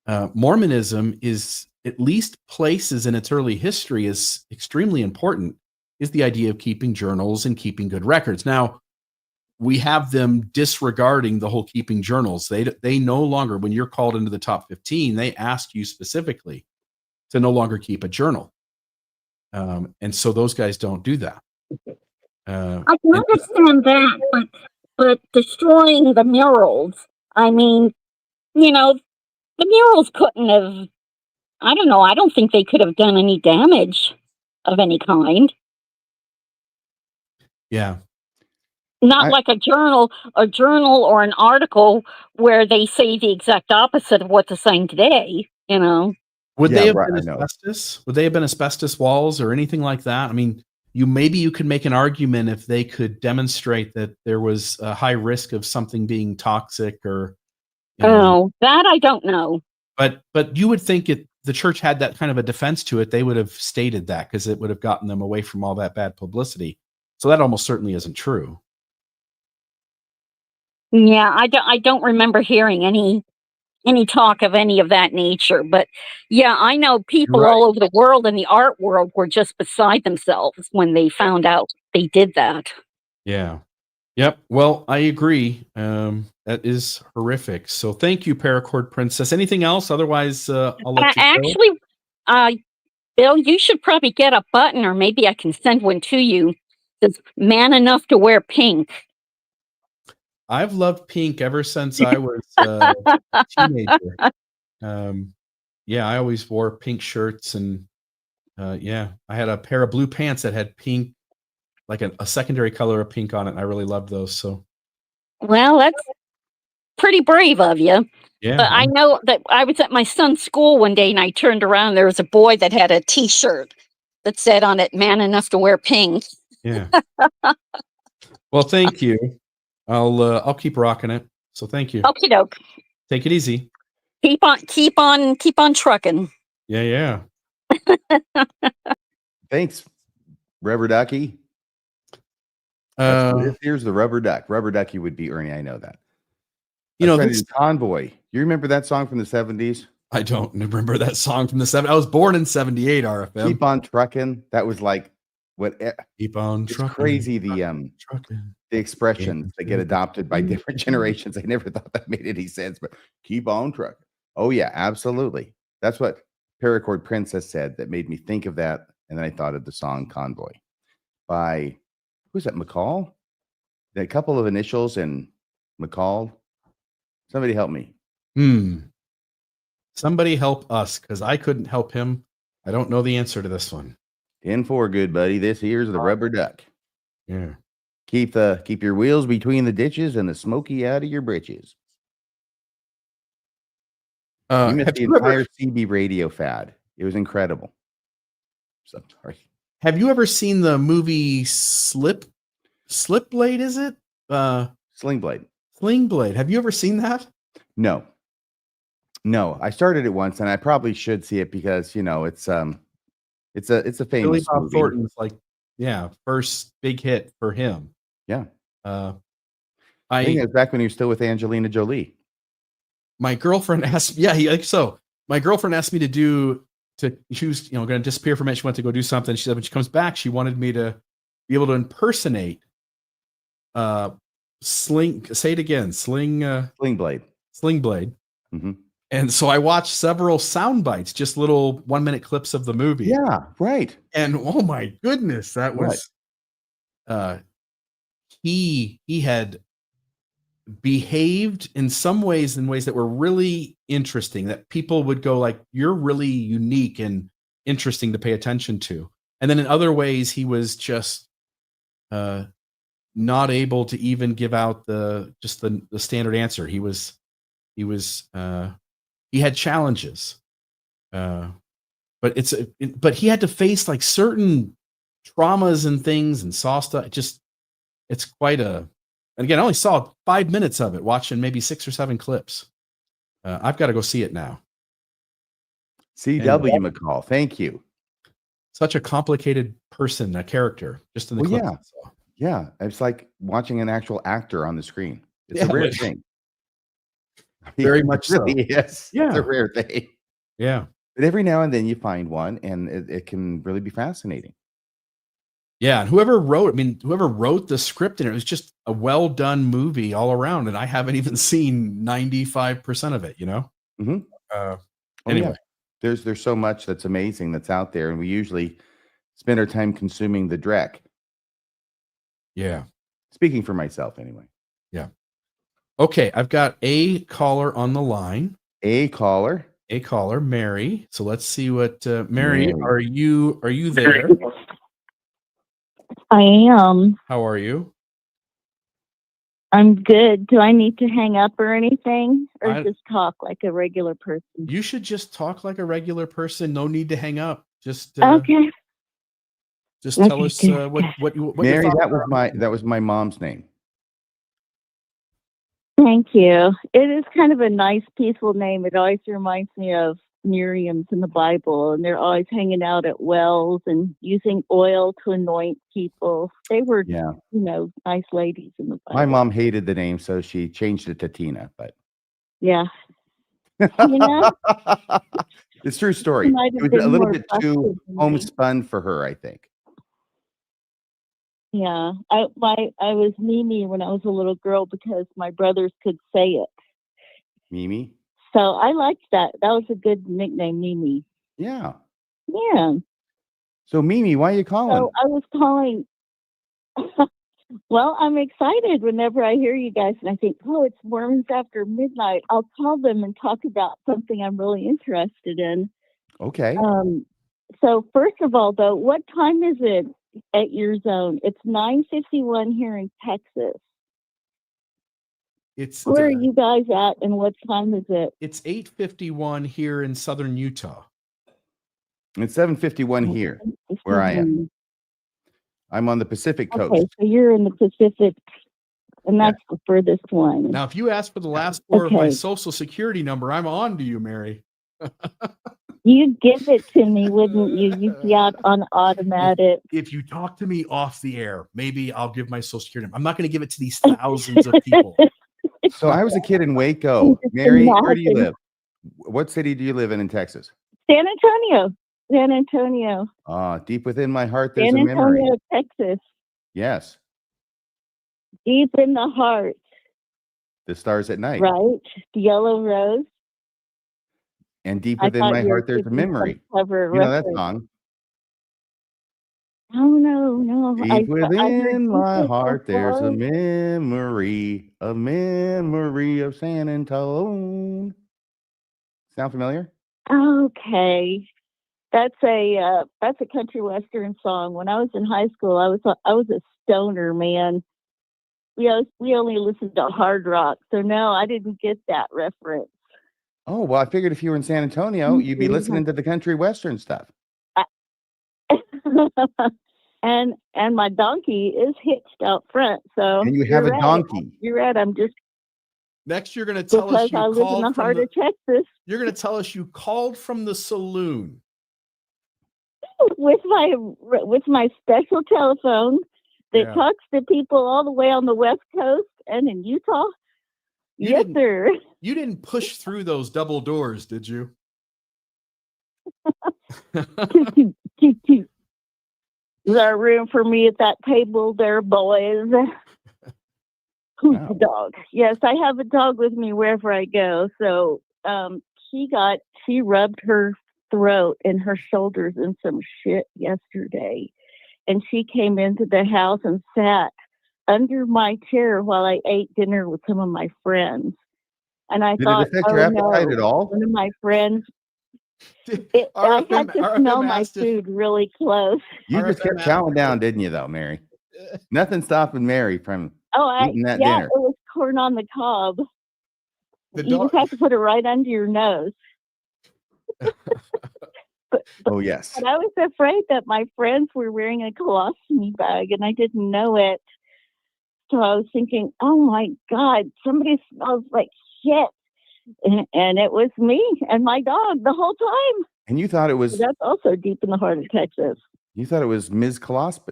Mormonism is, at least places in its early history, is extremely important, is the idea of keeping journals and keeping good records. Now, we have them disregarding the whole keeping journals. They no longer, when you're called into the top 15, they ask you specifically to no longer keep a journal. And so those guys don't do that. I can understand that, but destroying the murals, I mean, the murals couldn't have, I don't know, I don't think they could have done any damage of any kind. Yeah. Not like a journal or an article where they say the exact opposite of what's the saying today, Would Yeah, they have right, been I know. asbestos? Would they have been asbestos walls or anything like that? I mean, you could make an argument if they could demonstrate that there was a high risk of something being toxic or. Oh, that I don't know. But you would think the church had that kind of a defense to it. They would have stated that, because it would have gotten them away from all that bad publicity. So that almost certainly isn't true. Yeah, I don't remember hearing any talk of any of that nature. But yeah, I know people all over the world in the art world were just beside themselves when they found out they did that. Yeah. Yep. Well, I agree. That is horrific. So thank you, Paracord Princess. Anything else? Otherwise, I'll let you go. Actually, Bill, you should probably get a button, or maybe I can send one to you. That's man enough to wear pink. I've loved pink ever since I was a teenager. Yeah, I always wore pink shirts, and I had a pair of blue pants that had pink, like a secondary color of pink on it, and I really loved those. So, well, that's pretty brave of you. yeah, But I know that I was at my son's school one day, and I turned around. There was a boy that had a T-shirt that said on it, "Man enough to wear pink." yeah. Well, thank you. I'll keep rocking it. So thank you. Okie doke. Take it easy. Keep on trucking. Yeah. Thanks, Reverend Ducky. Here's the rubber duck. Rubber ducky would be Ernie. I know that. You know, this Convoy. You remember that song from the 70s? I don't remember that song from the 70s. I was born in 78, RFM. Keep on trucking. That was like what keep on it's trucking. crazy Trucking. the expressions that get adopted by different generations. I never thought that made any sense, but keep on trucking. Oh yeah, absolutely. That's what Paracord Princess said that made me think of that, and then I thought of the song Convoy by who's that? McCall? A couple of initials in McCall. Somebody help me. Somebody help us, because I couldn't help him. I don't know the answer to this one. 10-4, good buddy. This here's the rubber duck. Yeah. Keep your wheels between the ditches and the smoky out of your britches. You missed the entire CB radio fad. It was incredible. So sorry. Have you ever seen the movie Slip Blade? Is it Sling Blade? Sling Blade. Have you ever seen that? No. I started it once, and I probably should see it because it's a famous Billy Bob movie. Thornton's first big hit for him. Yeah. I think it was back when he was still with Angelina Jolie. My girlfriend asked, my girlfriend asked me she was, going to disappear for a minute. She went to go do something. She said, when she comes back, she wanted me to be able to impersonate, say it again, Sling Blade. Mm-hmm. And so I watched several sound bites, just little 1-minute clips of the movie. Yeah, right. And oh my goodness, that was, he had behaved in ways that were really interesting, that people would go like, you're really unique and interesting to pay attention to. And then in other ways, he was just not able to even give out the standard answer. He had challenges, but he had to face like certain traumas and things and saw stuff. It's quite and again, I only saw 5 minutes of it, watching maybe 6 or 7 clips. I've got to go see it now. C.W. McCall, thank you. Such a complicated person, a character, just in the clip. Yeah, it's like watching an actual actor on the screen. It's a rare thing. Very much so. Yes, yeah, it's a rare thing. Yeah, but every now and then you find one, and it can really be fascinating. Yeah, and whoever wrote the script in it was just a well done movie all around, and I haven't even seen 95% of it. Mm-hmm. Anyway, there's so much that's amazing that's out there, and we usually spend our time consuming the dreck. Yeah, speaking for myself, anyway. Yeah. Okay, I've got a caller on the line. A caller, Mary. So let's see what Mary. Are you there? I am. How are you? I'm good. Do I need to hang up or anything, or just talk like a regular person? You should just talk like a regular person. No need to hang up. Just okay. Just tell us what Mary. That was my mom's name. Thank you. It is kind of a nice, peaceful name. It always reminds me of Miriam's in the Bible, and they're always hanging out at wells and using oil to anoint people. They were, nice ladies in the Bible. My mom hated the name, so she changed it to Tina. But yeah, it's a true story. It was a little bit too homespun for her, I think. Yeah, I was Mimi when I was a little girl because my brothers could say it. Mimi? So I liked that. That was a good nickname, Mimi. Yeah. Yeah. So Mimi, why are you calling? So I was calling. Well, I'm excited whenever I hear you guys and I think, oh, it's Mormons After Midnight. I'll call them and talk about something I'm really interested in. Okay. So first of all, though, what time is it at your zone? It's 9:51 here in Texas. Where are you guys at, and what time is it? It's 8:51 here in southern Utah. It's 7:51 here, where I am. I'm on the Pacific Coast. Okay, so you're in the Pacific, and that's the furthest one. Now, if you ask for the last 4 of my social security number, I'm on to you, Mary. You'd give it to me, wouldn't you? You'd be out on automatic. If you talk to me off the air, maybe I'll give my social security number. I'm not going to give it to these thousands of people. So I was a kid in Waco. Mary, where do you live? What city do you live in Texas? San Antonio. San Antonio. Deep within my heart, there's San a memory. Antonio, Texas. Yes. Deep in the heart. The stars at night. Right. The Yellow Rose. And deep I within thought my you were heart, there's a thinking some memory. clever You know that reference. song? Oh, no. Deep within my deep heart, there's a before. memory of San Antonio. Sound familiar? Okay. That's a country western song. When I was in high school, I was a stoner, man. We only listened to hard rock, so no, I didn't get that reference. Oh, well, I figured if you were in San Antonio, you'd be listening to the country western stuff. and my donkey is hitched out front, so And you have a donkey. You're right. I'm just Next, you're going to tell us because I you live in the called from heart the. of Texas You're going to tell us you called from the saloon. with my special telephone that talks to people all the way on the West Coast and in Utah. Yes, sir. You didn't push through those double doors, did you? Is there room for me at that table there, boys? Who's the dog? Yes, I have a dog with me wherever I go. So she rubbed her throat and her shoulders in some shit yesterday. And she came into the house and sat under my chair while I ate dinner with some of my friends. And I thought, it affect your appetite at all? One of my friends. I had to smell my food really close. You just kept chowing down, didn't you, though, Mary? Nothing stopping Mary from eating that dinner. It was corn on the cob. You just have to put it right under your nose. Oh, yes. But I was afraid that my friends were wearing a colostomy bag, and I didn't know it. So I was thinking, oh, my God, somebody smells like shit. And it was me and my dog the whole time. And you thought it was... That's also deep in the heart of Texas. You thought it was Ms. Colostomy.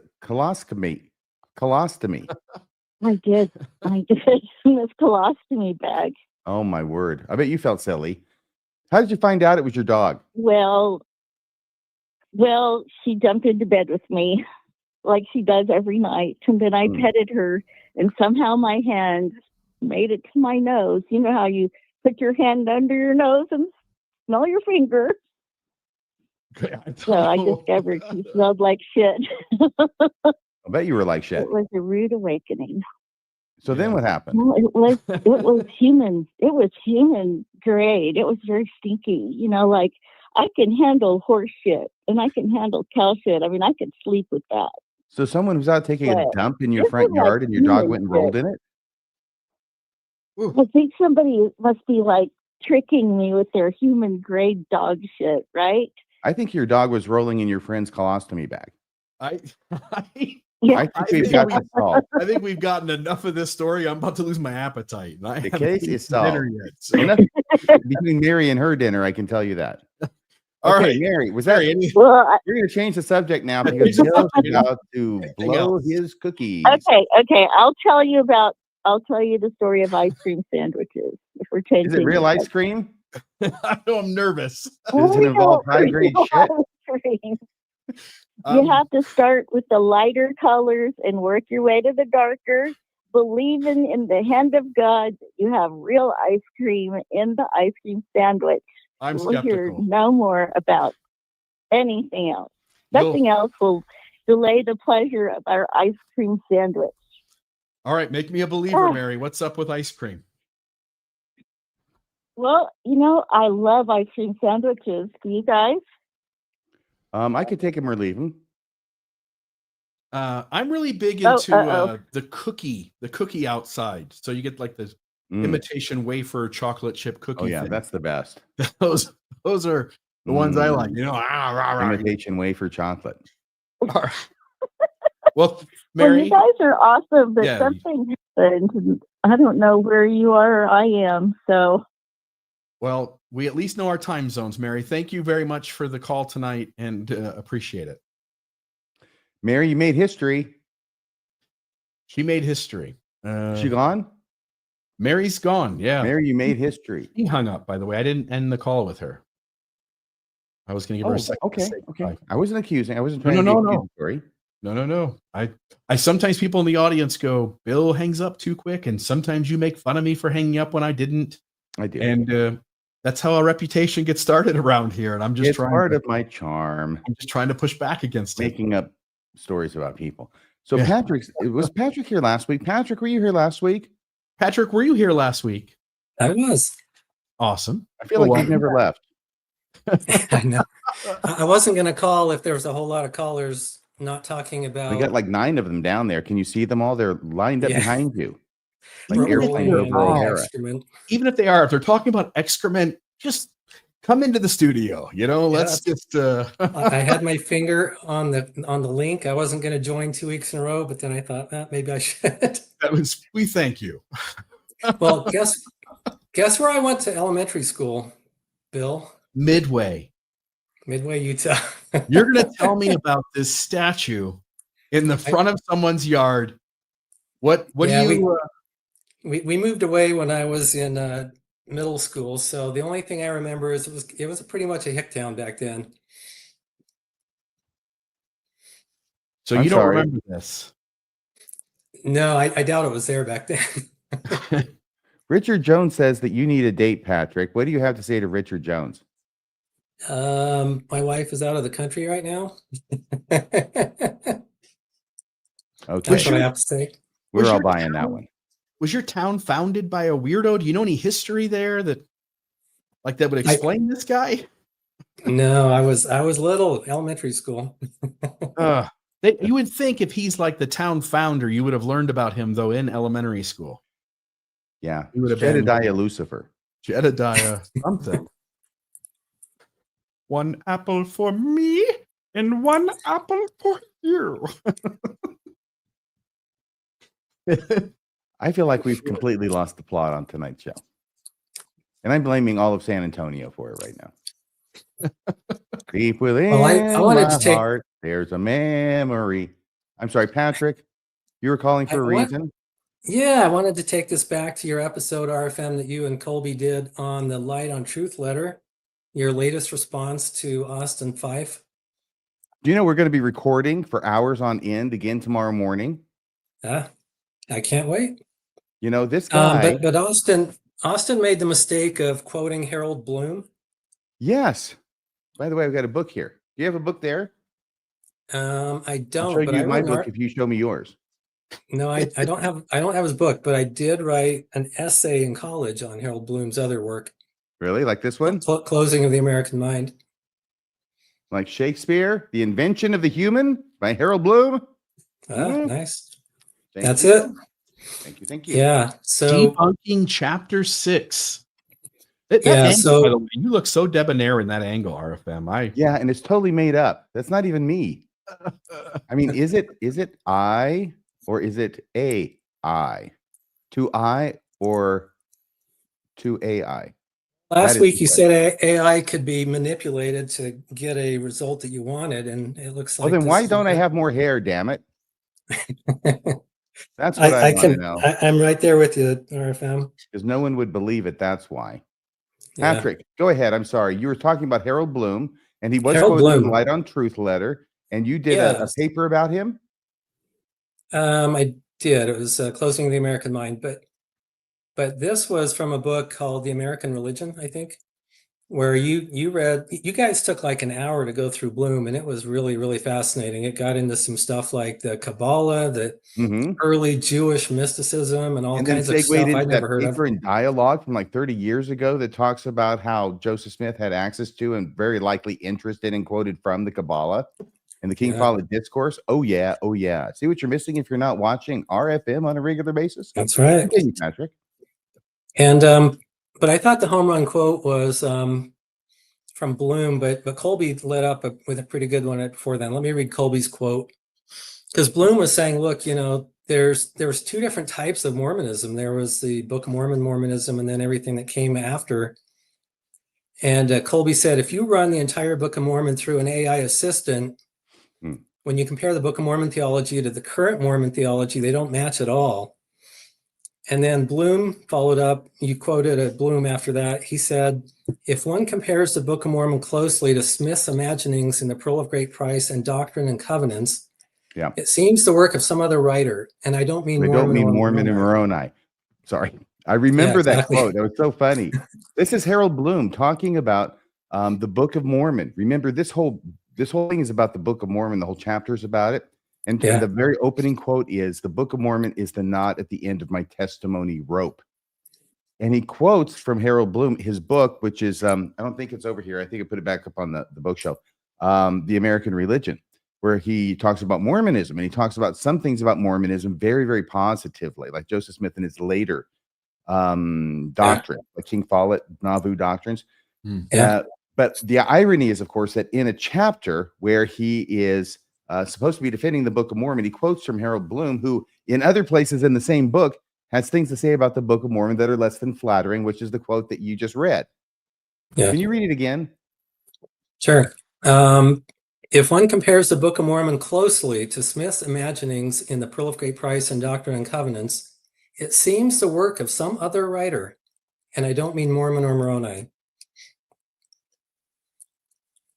I did. This colostomy bag. Oh, my word. I bet you felt silly. How did you find out it was your dog? Well, she jumped into bed with me like she does every night. And then I petted her, and somehow my hand made it to my nose. You know how you put your hand under your nose and smell your finger? So I discovered she smelled like shit. I bet you were like shit. It was a rude awakening. So then what happened? Well, it was human. It was human grade. It was very stinky. You know, like I can handle horse shit and I can handle cow shit. I mean, I could sleep with that. So someone was out taking a dump in your front yard and your dog went and rolled in it? Ooh. I think somebody must be like tricking me with their human grade dog shit, right? I think your dog was rolling in your friend's colostomy bag. I think we've got this solved. I think we've gotten enough of this story. I'm about to lose my appetite. The case is solved. Yet, so. Between Mary and her dinner, I can tell you that. All right, Mary, was that? Well, you're going to change the subject now because Bill's about to blow his cookies. Okay. I'll tell you the story of ice cream sandwiches. If we're changing, is it real ice cream? I'm nervous. Does it involve high grade shit? You have to start with the lighter colors and work your way to the darker, believing in the hand of God that you have real ice cream in the ice cream sandwich. I'm we'll skeptical. hear no more about anything else. Nothing else will delay the pleasure of our ice cream sandwich. All right, make me a believer, Mary. What's up with ice cream? Well, you know, I love ice cream sandwiches. Do you guys? I could take them or leave them. I'm really big into the cookie outside. So you get like the imitation wafer chocolate chip cookie. Oh yeah, thing. that's the best. Those are the ones I like. You know, imitation wafer chocolate. Well, Mary, you guys are awesome, but something happened. I don't know where you are or I am, so Well, we at least know our time zones, Mary. Thank you very much for the call tonight, and appreciate it. Mary, you made history. She made history. Is she gone? Mary's gone. Yeah. Mary, you made history. He hung up, by the way. I didn't end the call with her. I was going to give her a second. Okay. To say Okay. goodbye. I wasn't accusing. I wasn't No, trying no, to no, be no. accusatory. No. I sometimes people in the audience go, Bill hangs up too quick, and sometimes you make fun of me for hanging up when I didn't. I did. And that's how a reputation gets started around here. And I'm just It's trying part to, of my charm, I'm just trying to push back against it. making up stories about people. So Yeah. was Patrick here last week? Patrick, were you here last week? Patrick, were you here last week? I was. Awesome. I feel Well, like you've never left. I know. I wasn't going to call if there was a whole lot of callers not talking about. We got like 9 of them down there. Can you see them all? They're lined up Yeah. behind you. Like rolling airplanes and over O'Hara. excrement. Even if they're talking about excrement, just come into the studio. Let's just. I had my finger on the link. I wasn't going to join 2 weeks in a row, but then I thought, maybe I should. We thank you. Well, guess where I went to elementary school, Bill? Midway. Midway, Utah. You're going to tell me about this statue in the front of someone's yard. What Yeah, do you? We moved away when I was in middle school, so the only thing I remember is it was pretty much a hick town back then. So I'm you don't sorry. remember this? No, I doubt it was there back then. Richard Jones says that you need a date, Patrick. What do you have to say to Richard Jones? My wife is out of the country right now. Okay. That's what I have to say. We're Was all your buying that town- one. Was your town founded by a weirdo? Do you know any history there that would explain this guy? No, I was little, elementary school. You would think if he's like the town founder, you would have learned about him though in elementary school. Yeah. He would have been Jedediah Lucifer. Jedediah something. 1 apple for me and 1 apple for you. I feel like we've completely lost the plot on tonight's show. And I'm blaming all of San Antonio for it right now. Deep within I wanted my to take- heart, there's a memory. I'm sorry, Patrick. You were calling for a reason? Yeah, I wanted to take this back to your episode, RFM, that you and Colby did on the Light on Truth letter, your latest response to Austin Fife. Do you know we're going to be recording for hours on end again tomorrow morning? I can't wait. You know, this guy. But Austin made the mistake of quoting Harold Bloom. Yes. By the way, I've got a book here. Do you have a book there? I I'll don't. show but you I my wrote an book if you show me yours. No, I don't have his book, but I did write an essay in college on Harold Bloom's other work, Really? Like this one? Closing of the American Mind. Like Shakespeare, The Invention of the Human by Harold Bloom? Nice. Thank That's you. it. Thank you. Yeah. So Debunking chapter 6. That Yeah, angle, so- by the way, you look so debonair in that angle, RFM. Yeah, and it's totally made up. That's not even me. I mean, is it I or is it AI? To I or to AI? That last is week the you said AI could be manipulated to get a result that you wanted, and it looks like. Well, then this why is don't I what- have more hair, damn it? That's what I, I want to can. know. I'm right there with you, RFM. Because no one would believe it. That's why. Yeah. Patrick, go ahead. I'm sorry. You were talking about Harold Bloom, and he was Harold quoted in Bloom. Light on Truth letter, and you did a Yes. paper about him? I did. It was Closing of the American Mind, but this was from a book called The American Religion, I think, where you read. You guys took like an hour to go through Bloom, and it was really, really fascinating. It got into some stuff like the Kabbalah, the Mm-hmm. early Jewish mysticism, and all And then kinds of segued stuff into I'd that never heard of. paper in Dialogue from like 30 years ago that talks about how Joseph Smith had access to and very likely interested and quoted from the Kabbalah and the King Yeah. Follett Discourse. Oh, yeah. Oh, yeah. See what you're missing if you're not watching RFM on a regular basis? That's right. Continue, Patrick. And but I thought the home run quote was from Bloom, but Colby led up with a pretty good one before then. Let me read Colby's quote, because Bloom was saying, look, there was 2 different types of Mormonism. There was the Book of Mormon Mormonism, and then everything that came after And Colby said, if you run the entire Book of Mormon through an AI assistant, when you compare the Book of Mormon theology to the current Mormon theology, they don't match at all. And then Bloom followed up. You quoted Bloom after that. He said, if one compares the Book of Mormon closely to Smith's imaginings in the Pearl of Great Price and Doctrine and Covenants, it seems the work of some other writer. And I don't mean Mormon or Mormon and Moroni. Sorry. I remember that quote. That was so funny. This is Harold Bloom talking about the Book of Mormon. Remember, this whole thing is about the Book of Mormon. The whole chapter is about it. And the very opening quote is, the Book of Mormon is the knot at the end of my testimony rope. And he quotes from Harold Bloom, his book, which is, I don't think it's over here. I think I put it back up on the bookshelf, The American Religion, where he talks about Mormonism. And he talks about some things about Mormonism very, very positively, like Joseph Smith and his later doctrine, like King Follett, Nauvoo doctrines. But the irony is, of course, that in a chapter where he is supposed to be defending the Book of Mormon, he quotes from Harold Bloom, who in other places in the same book has things to say about the Book of Mormon that are less than flattering, which is the quote that you just read. Can you read it again? Sure. If one compares the Book of Mormon closely to Smith's imaginings in the Pearl of Great Price and Doctrine and Covenants, it seems the work of some other writer, and I don't mean Mormon or Moroni.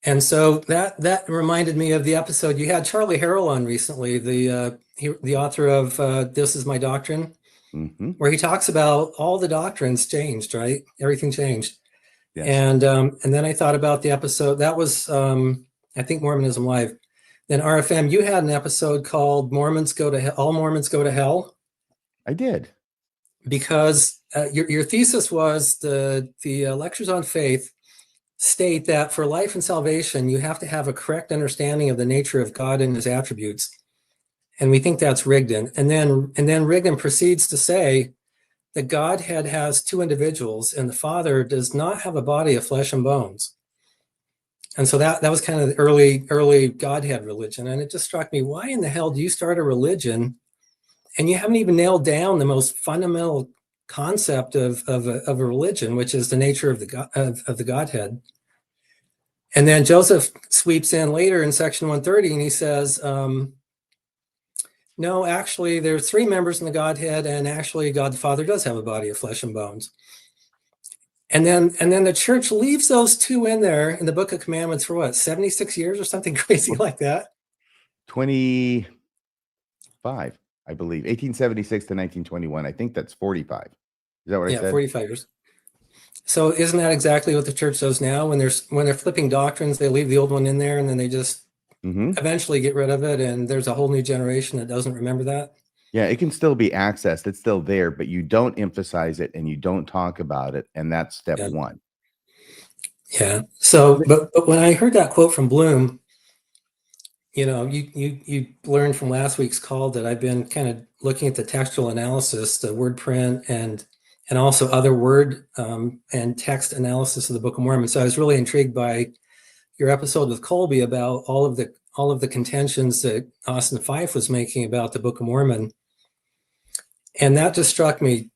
And so that reminded me of the episode you had Charlie Harrell on recently, the author of This Is My Doctrine, where he talks about all the doctrines changed, right? Everything changed. And then I thought about the episode that was I think Mormonism Live. Then RFM, you had an episode called All Mormons Go to Hell. I did. Because your thesis was the lectures on faith state that for life and salvation, you have to have a correct understanding of the nature of God and his attributes. And we think that's Rigdon. And then Rigdon proceeds to say that Godhead has two individuals and the Father does not have a body of flesh and bones. And so that was kind of the early Godhead religion. And it just struck me, why in the hell do you start a religion and you haven't even nailed down the most fundamental concept of a religion, which is the nature of the Godhead? And then Joseph sweeps in later in section 130 and he says, no, actually, there are three members in the Godhead, and actually God the Father does have a body of flesh and bones. And then the church leaves those two in there in the Book of Commandments for what, 76 years or something crazy like that? 25, I believe. 1876 to 1921. I think that's 45. Is that what I said? 45 years. So isn't that exactly what the church does now? When they're flipping doctrines, they leave the old one in there and then they just eventually get rid of it, and there's a whole new generation that doesn't remember that. Yeah, it can still be accessed. It's still there, but you don't emphasize it and you don't talk about it, and that's step one. Yeah. So, but when I heard that quote from Bloom, you learned from last week's call that I've been kind of looking at the textual analysis, the word print, and also other word and text analysis of the Book of Mormon. So I was really intrigued by your episode with Colby about all of the contentions that Austin Fife was making about the Book of Mormon. And that just struck me.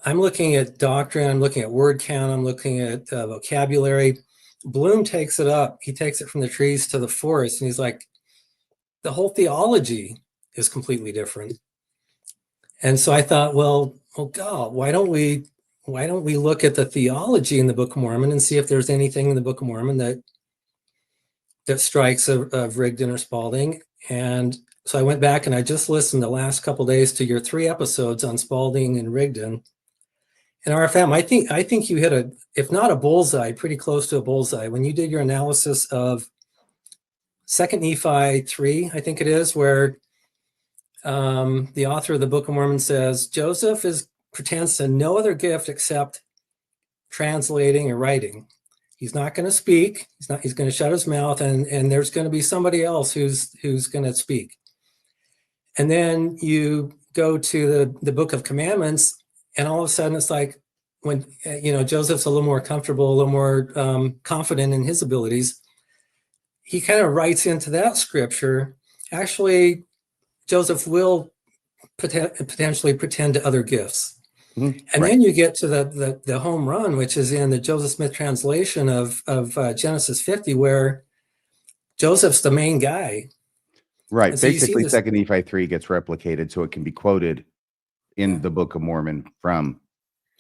I'm looking at doctrine, I'm looking at word count, I'm looking at vocabulary. Bloom takes it up. He takes it from the trees to the forest, and he's like, the whole theology is completely different. And so I thought, well, God, why don't we look at the theology in the Book of Mormon and see if there's anything in the Book of Mormon that strikes of Rigdon or Spalding. And so I went back and I just listened the last couple of days to your 3 episodes on Spalding and Rigdon. And RFM, I think you hit if not a bullseye, pretty close to a bullseye when you did your analysis of 2 Nephi 3, I think it is, where the author of the Book of Mormon says Joseph pretends to no other gift except translating or writing. He's not going to speak. He's going to shut his mouth, and there's going to be somebody else who's going to speak. And then you go to the Book of Commandments, and all of a sudden it's like when Joseph's a little more comfortable, a little more confident in his abilities, he kind of writes into that scripture. Actually, Joseph will potentially pretend to other gifts. And Right. then you get to the home run, which is in the Joseph Smith translation of Genesis 50, where Joseph's the main guy. Right. And so you see Basically, this. Second Nephi 3 gets replicated so it can be quoted in the Book of Mormon from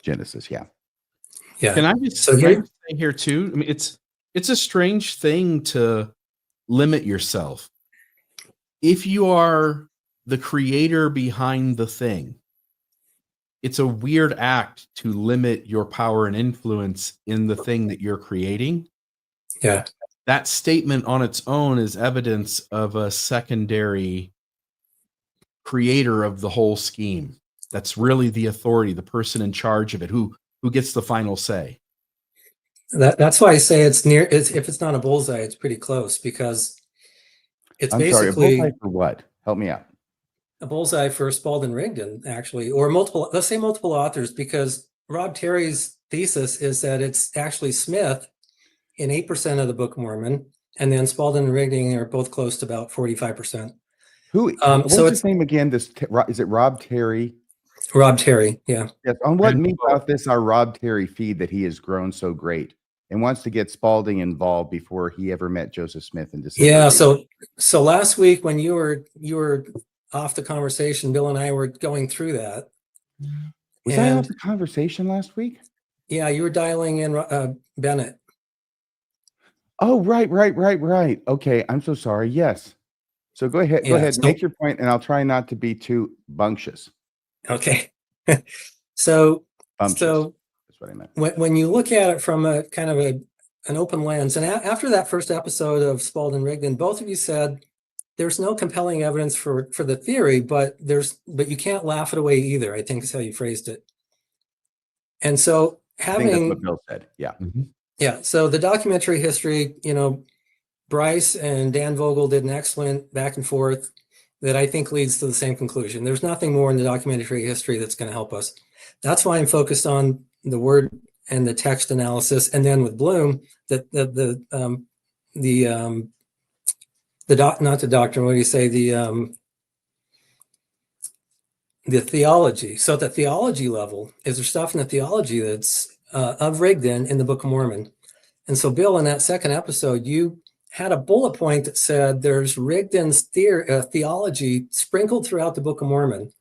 Genesis. Yeah. Yeah. Can I just So here, say here too? I mean, it's a strange thing to limit yourself. If you are the creator behind the thing, it's a weird act to limit your power and influence in the thing that you're creating. yeah. That statement on its own is evidence of a secondary creator of the whole scheme. That's really the authority, the person in charge of it, who gets the final say. That's why I say it's near. If it's not a bullseye, it's pretty close, because it's I'm sorry. A basically bullseye for what? Help me out. a bullseye for Spalding Rigdon, actually, or multiple. Let's say multiple authors, because Rob Terry's thesis is that it's actually Smith in 8% of the Book of Mormon, and then Spalding and Rigdon are both close to about 45%. Who? What's So his it's name again? Is it Rob Terry? Rob Terry, yeah. Yes. On what And- me about this our Rob Terry feed that he has grown so great and wants to get Spalding involved before he ever met Joseph Smith in December. Yeah, so last week when you were off the conversation, Bill and I were going through that. Was I off the conversation last week? Yeah, you were dialing in Bennett. Oh, right. Okay, I'm so sorry. Yes. So go ahead. Go Yeah, ahead. so- Make your point, and I'll try not to be too bumptious. Okay. So Bumptious. That's what I meant. when you look at it from a kind of an open lens, and after that first episode of Spalding Rigdon, both of you said there's no compelling evidence for the theory, but you can't laugh it away either, I think is how you phrased it. And so I think that's having what Bill said. Yeah. Yeah, so the documentary history, Bryce and Dan Vogel did an excellent back and forth that I think leads to the same conclusion. There's nothing more in the documentary history that's going to help us. That's why I'm focused on the word and the text analysis, and then with Bloom, not the doctrine. What do you say? The theology. So at the theology level, is there stuff in the theology that's of Rigdon in the Book of Mormon? And so, Bill, in that second episode, you had a bullet point that said there's Rigdon's theology sprinkled throughout the Book of Mormon.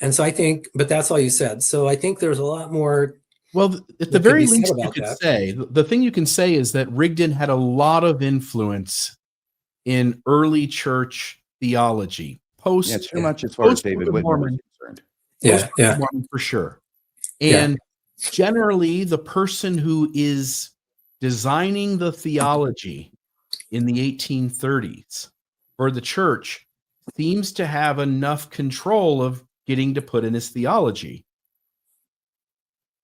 And so I think, but that's all you said. So I think there's a lot more. Well, at the that could very be said least, you about could that. say the thing you can say is that Rigdon had a lot of influence in early church theology. Yeah, too much as far as David Book of Whitmer was Mormon, concerned. Yeah, yeah. Mormon for sure. Yeah. And generally, the person who is designing the theology in the 1830s for the church seems to have enough control of getting to put in his theology.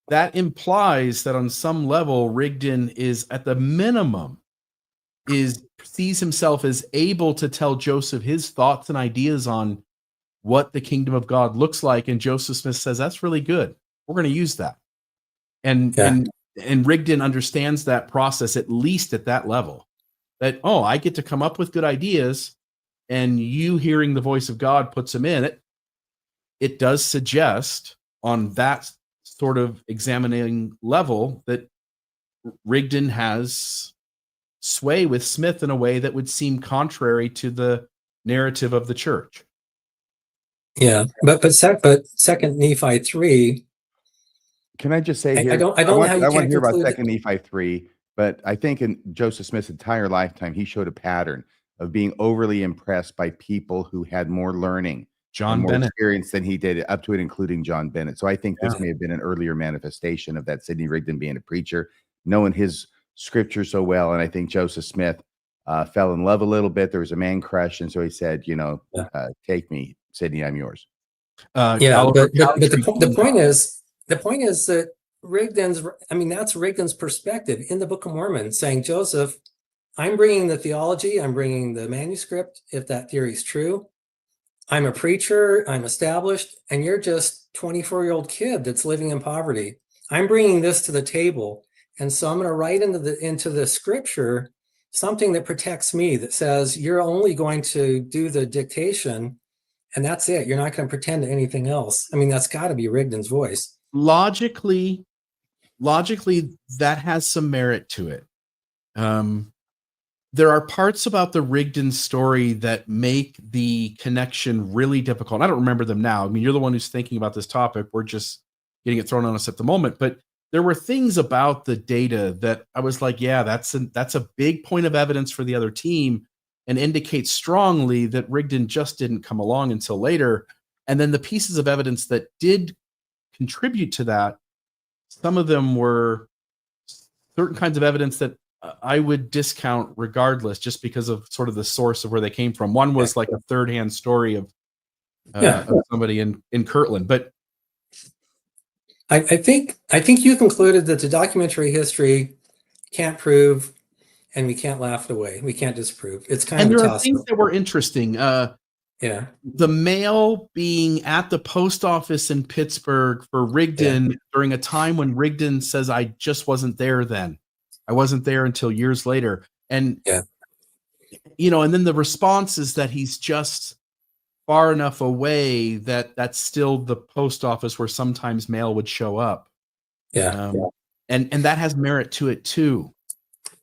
That implies that on some level, Rigdon is at the minimum sees himself as able to tell Joseph his thoughts and ideas on what the kingdom of God looks like. And Joseph Smith says, that's really good. We're going to use that. And Rigdon understands that process, at least at that level, that, I get to come up with good ideas, and you hearing the voice of God puts them in it. It does suggest on that sort of examining level that Rigdon has sway with Smith in a way that would seem contrary to the narrative of the church. Yeah, but Second Nephi 3. Can I just say here? I don't know how you I want can to hear about conclude Second Nephi 3, but I think in Joseph Smith's entire lifetime, he showed a pattern of being overly impressed by people who had more learning, John more Bennett. experience than he did, up to it, including John Bennett. So I think this may have been an earlier manifestation of that Sidney Rigdon being a preacher, knowing his scripture so well. And I think Joseph Smith fell in love a little bit. There was a man crush, and so he said, take me, Sidney, I'm yours. But the point is that that's Rigdon's perspective in the Book of Mormon, saying, Joseph, I'm bringing the theology, I'm bringing the manuscript, if that theory is true. I'm a preacher, I'm established, and you're just 24-year-old kid that's living in poverty. I'm bringing this to the table, and so I'm going to write into the scripture something that protects me, that says you're only going to do the dictation and that's it. You're not going to pretend to anything else. I mean, that's got to be Rigdon's voice. Logically, that has some merit to it. There are parts about the Rigdon story that make the connection really difficult. I don't remember them now. I mean, you're the one who's thinking about this topic. We're just getting it thrown on us at the moment. But there were things about the data that I was like, yeah, that's a big point of evidence for the other team and indicates strongly that Rigdon just didn't come along until later. And then the pieces of evidence that did contribute to that, some of them were certain kinds of evidence that I would discount regardless, just because of sort of the source of where they came from. One was like a third-hand story of somebody in Kirtland. But I think you concluded that the documentary history can't prove, and we can't laugh it away. We can't disprove. It's kind of a there are toss-up. things that were interesting. Yeah. The mail being at the post office in Pittsburgh for Rigdon during a time when Rigdon says, I just wasn't there then. I wasn't there until years later. And, and then the response is that he's just far enough away that that's still the post office where sometimes mail would show up. And that has merit to it too.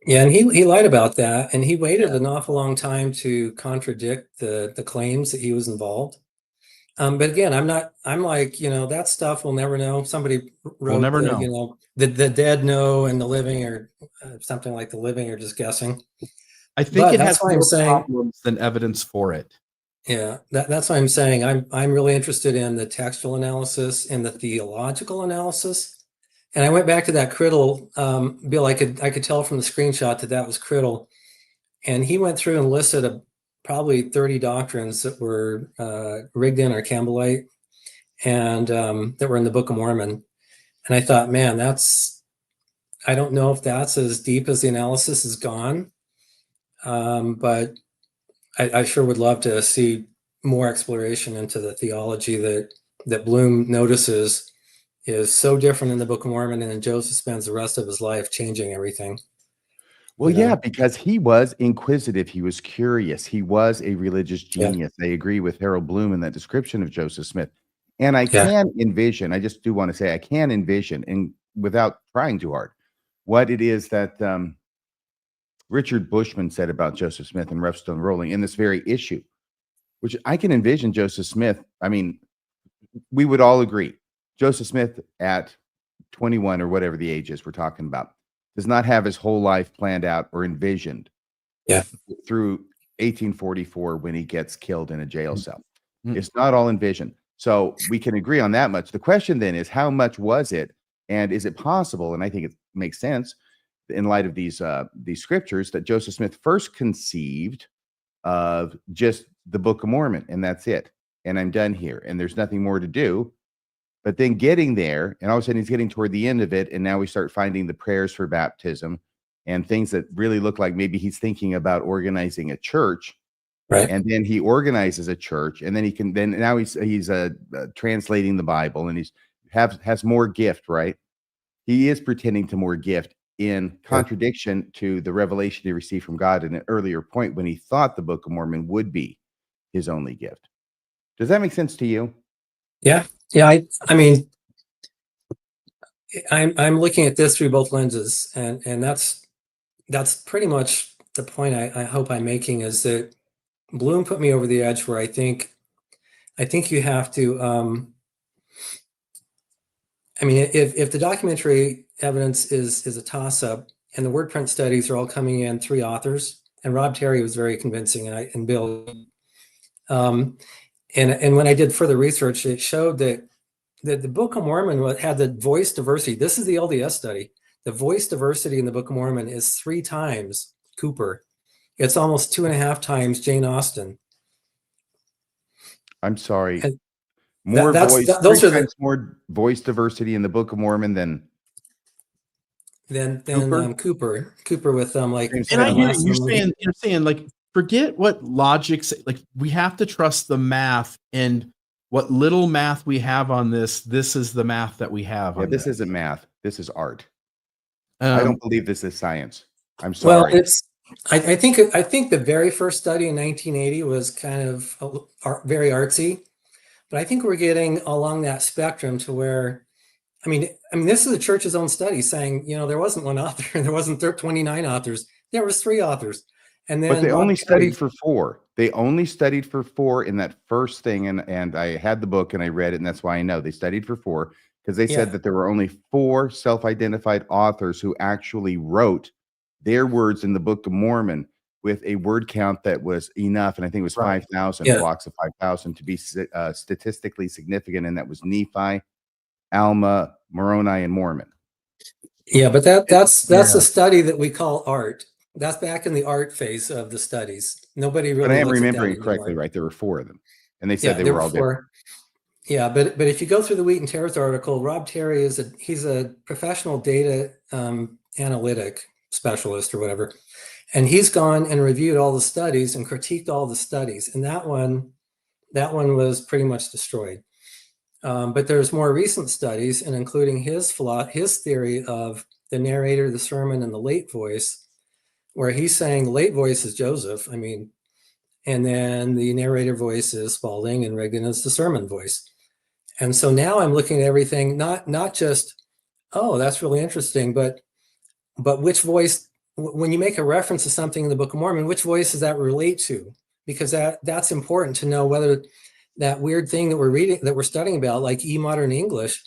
Yeah, and he lied about that, and he waited an awful long time to contradict the claims that he was involved. But again, I'm like, that stuff we'll never know. Somebody wrote, we'll never know. The dead know, and the living or something like the living are just guessing. I think it has more problems than evidence for it. Yeah, that's what I'm saying. I'm really interested in the textual analysis and the theological analysis. And I went back to that Criddle, Bill. I could tell from the screenshot that was Criddle, and he went through and listed probably 30 doctrines that were Rigdon or Campbellite, and that were in the Book of Mormon. And I thought, man, I don't know if that's as deep as the analysis has gone, but I sure would love to see more exploration into the theology that Bloom notices is so different in the Book of Mormon, and then Joseph spends the rest of his life changing everything. Well, yeah, because he was inquisitive. He was curious. He was a religious genius. I agree with Harold Bloom in that description of Joseph Smith. And I can envision, I just do want to say, I can envision, and without trying too hard, what it is that Richard Bushman said about Joseph Smith and Rough Stone Rolling in this very issue, which I can envision Joseph Smith. I mean, we would all agree. Joseph Smith at 21 or whatever the age is we're talking about does not have his whole life planned out or envisioned through 1844 when he gets killed in a jail cell. It's not all envisioned. So we can agree on that much. The question then is, how much was it? And is it possible? And I think it makes sense in light of these scriptures that Joseph Smith first conceived of just the Book of Mormon, and that's it. And I'm done here. And there's nothing more to do. But then getting there, and all of a sudden he's getting toward the end of it, and now we start finding the prayers for baptism and things that really look like maybe he's thinking about organizing a church. Right. And then he organizes a church, and then now he's translating the Bible, and has more gift, right? He is pretending to more gift in contradiction to the revelation he received from God at an earlier point when he thought the Book of Mormon would be his only gift. Does that make sense to you? Yeah. I mean, I'm looking at this through both lenses, and that's pretty much the point I hope I'm making, is that Bloom put me over the edge where I think you have to. I mean, if the documentary evidence is a toss-up, and the word print studies are all coming in 3 authors, and Rob Terry was very convincing, and Bill. And when I did further research, it showed that the Book of Mormon had the voice diversity. This is the LDS study. The voice diversity in the Book of Mormon is 3 times Cooper. It's almost 2.5 times Jane Austen. I'm sorry. And more those voice, are more voice diversity in the Book of Mormon than Cooper. Cooper with like. And I hear you're saying like, forget what logic, like we have to trust the math, and what little math we have on this is the math that we have. Yeah, this isn't math. This is art. I don't believe this is science. I'm sorry. Well, I think the very first study in 1980 was kind of very artsy, but I think we're getting along that spectrum to where, I mean, this is the church's own study saying, there wasn't one author, there wasn't 29 authors, there was 3 authors, and But then they Rob only Terry. studied for 4. They only studied for 4 in that first thing, and I had the book and I read it, and that's why I know they studied for 4 because they said Yeah. that there were only 4 self-identified authors who actually wrote their words in the Book of Mormon with a word count that was enough, and I think it was Right. 5,000 Yeah. flocks of 5,000 to be statistically significant, and that was Nephi, Alma, Moroni, and Mormon. Yeah, but that's Yeah. a study that we call art. That's back in the art phase of the studies. Nobody But I really am looks at that remembering correctly, anymore. right? There were 4 of them, and they Yeah, said they there were were all different. 4. Yeah, but if you go through the Wheat and Tares article, Rob Terry he's a professional data analytic specialist or whatever, and he's gone and reviewed all the studies and critiqued all the studies, and that one was pretty much destroyed. But there's more recent studies, and including his theory of the narrator, the sermon, and the late voice, where he's saying the late voice is Joseph. And then the narrator voice is Spalding, and Rigdon is the sermon voice. And so now I'm looking at everything, not just, oh, that's really interesting, but which voice, when you make a reference to something in the Book of Mormon, which voice does that relate to? Because that's important to know whether that weird thing that we're studying about, like modern English,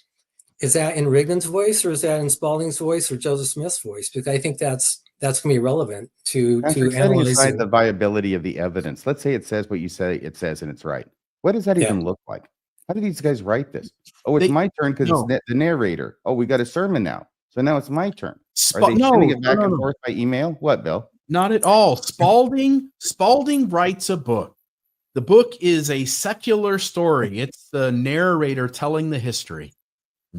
is that in Rigdon's voice, or is that in Spalding's voice, or Joseph Smith's voice? Because I think that's going to be relevant to Patrick, setting aside analyzing. the viability of the evidence, let's say it says what you say it says and it's right. What does that Yeah. even look like? How do these guys write this? Oh, it's my turn because No. it's the narrator. Oh, we got a sermon now. So now it's my turn. Are they No, sending it back no, and no. forth by email? What, Bill? Not at all. Spalding writes a book. The book is a secular story. It's the narrator telling the history.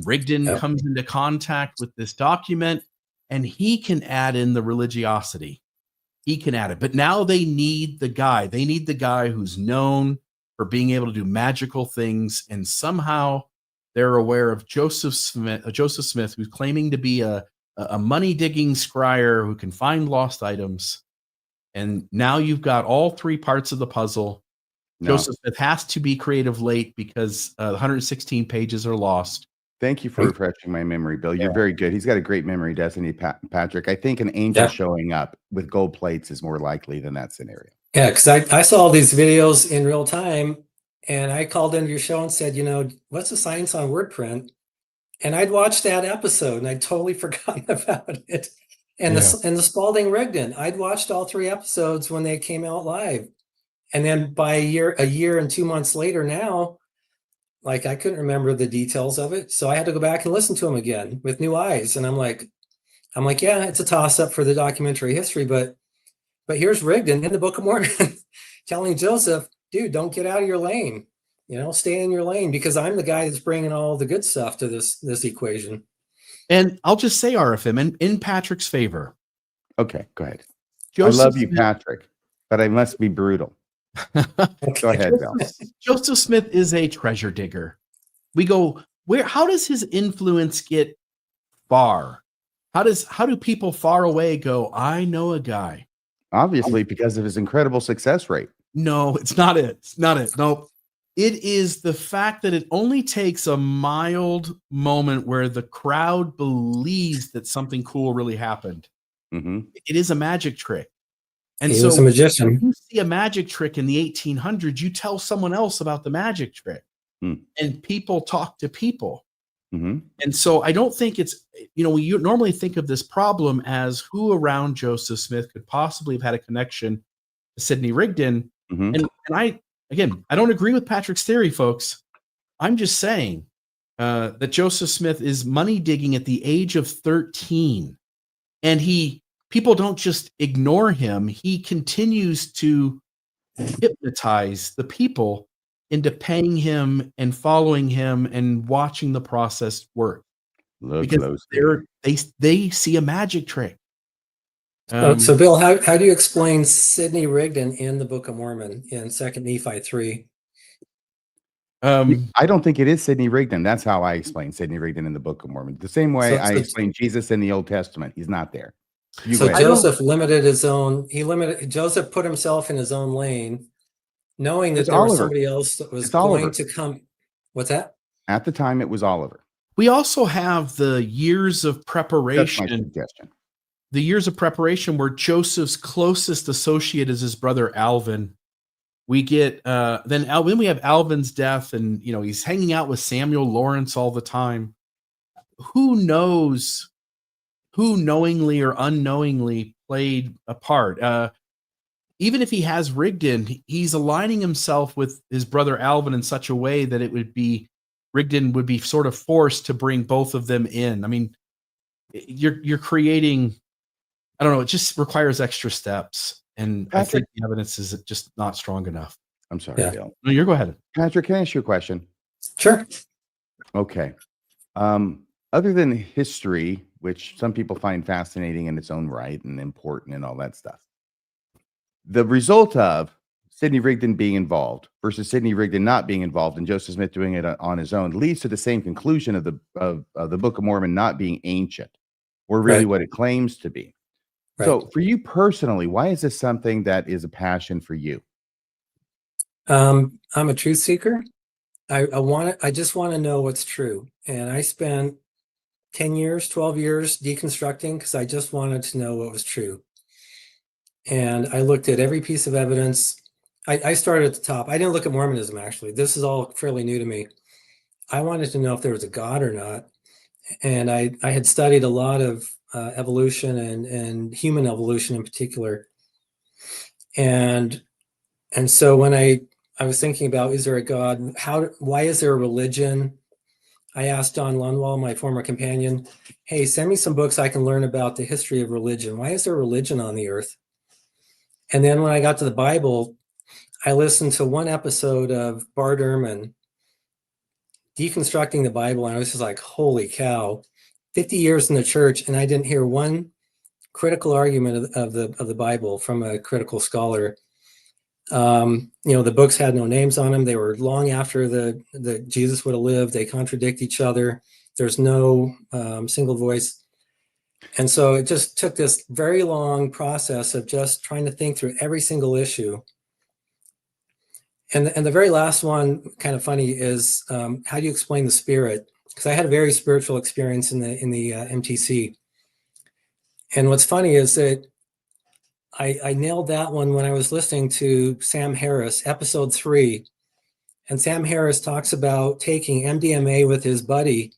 Rigdon Yep. comes into contact with this document, and he can add in the religiosity. He can add it. But now they need the guy. They need the guy who's known for being able to do magical things, and somehow they're aware of Joseph Smith, who's claiming to be a money-digging scryer who can find lost items. And now you've got all 3 parts of the puzzle. No. Joseph Smith has to be creative late because 116 pages are lost. Thank you for refreshing my memory, Bill. You're very good. He's got a great memory, doesn't he, Patrick? I think an angel Yeah. showing up with gold plates is more likely than that scenario. Yeah, because I saw all these videos in real time, and I called into your show and said, what's the science on word print? And I'd watched that episode, and I'd totally forgotten about it. And the Spalding Rigdon, I'd watched all 3 episodes when they came out live, and then by a year and 2 months later, now, like, I couldn't remember the details of it, so I had to go back and listen to them again with new eyes. And I'm like, yeah, it's a toss up for the documentary history, but here's Rigdon in the Book of Mormon telling Joseph, dude, don't get out of your lane. Stay in your lane, because I'm the guy that's bringing all the good stuff to this equation. And I'll just say, RFM, in Patrick's favor. Okay, go ahead. Joseph I love you, Smith, Patrick, but I must be brutal. Go ahead, Bill. Joseph Smith is a treasure digger. We go, how does his influence get far? How do people far away go, I know a guy? Obviously, because of his incredible success rate. No, it's not it. It's not it. Nope. It is the fact that it only takes a mild moment where the crowd believes that something cool really happened. Mm-hmm. It is a magic trick. And He so was a magician. when you see a magic trick in the 1800s, you tell someone else about the magic trick. And people talk to people. Mm-hmm. And so I don't think it's, we normally think of this problem as who around Joseph Smith could possibly have had a connection to Sidney Rigdon. Mm-hmm. And I don't agree with Patrick's theory, folks. I'm just saying that Joseph Smith is money digging at the age of 13. And people don't just ignore him. He continues to hypnotize the people into paying him and following him and watching the process work. Because they see a magic trick. So Bill, how do you explain Sidney Rigdon in the Book of Mormon in 2 Nephi 3? I don't think it is Sidney Rigdon. That's how I explain Sidney Rigdon in the Book of Mormon. The same way I explain Jesus in the Old Testament. He's not there. You So go ahead. Joseph limited his own. Joseph put himself in his own lane, knowing that It's there was Oliver. somebody else that was It's Oliver. going to come. What's that? At the time, it was Oliver. We also have the years of That's my preparation. suggestion. The years of preparation where Joseph's closest associate is his brother Alvin. We get then we have Alvin's death, and he's hanging out with Samuel Lawrence all the time. Who knows who knowingly or unknowingly played a part? Even if he has Rigdon, he's aligning himself with his brother Alvin in such a way that Rigdon would be sort of forced to bring both of them in. I mean, you're creating, I don't know, it just requires extra steps. And Patrick, I think the evidence is just not strong enough. I'm sorry, Yeah. Bill. No, you go ahead. Patrick, can I ask you a question? Sure. Okay. Other than history, which some people find fascinating in its own right and important and all that stuff, the result of Sidney Rigdon being involved versus Sidney Rigdon not being involved and Joseph Smith doing it on his own leads to the same conclusion of the Book of Mormon not being ancient or really Right. what it claims to be. Right. So for you personally, why is this something that is a passion for you? I'm a truth seeker. I just want to know what's true. And I spent 10 years, 12 years deconstructing because I just wanted to know what was true. And I looked at every piece of evidence. I started at the top. I didn't look at Mormonism, actually. This is all fairly new to me. I wanted to know if there was a God or not. And I had studied a lot of evolution and human evolution in particular. And so when I was thinking about, is there a God? Why is there a religion? I asked Don Lunwall, my former companion, hey, send me some books I can learn about the history of religion. Why is there religion on the earth? And then when I got to the Bible, I listened to one episode of Bart Ehrman deconstructing the Bible, and I was just like, holy cow, 50 years in the church, and I didn't hear one critical argument of the Bible from a critical scholar. The books had no names on them. They were long after the Jesus would have lived. They contradict each other. There's no single voice. And so it just took this very long process of just trying to think through every single issue. And the very last one, kind of funny, is how do you explain the spirit? Because I had a very spiritual experience in the MTC. And what's funny is that I nailed that one when I was listening to Sam Harris, episode 3. And Sam Harris talks about taking MDMA with his buddy.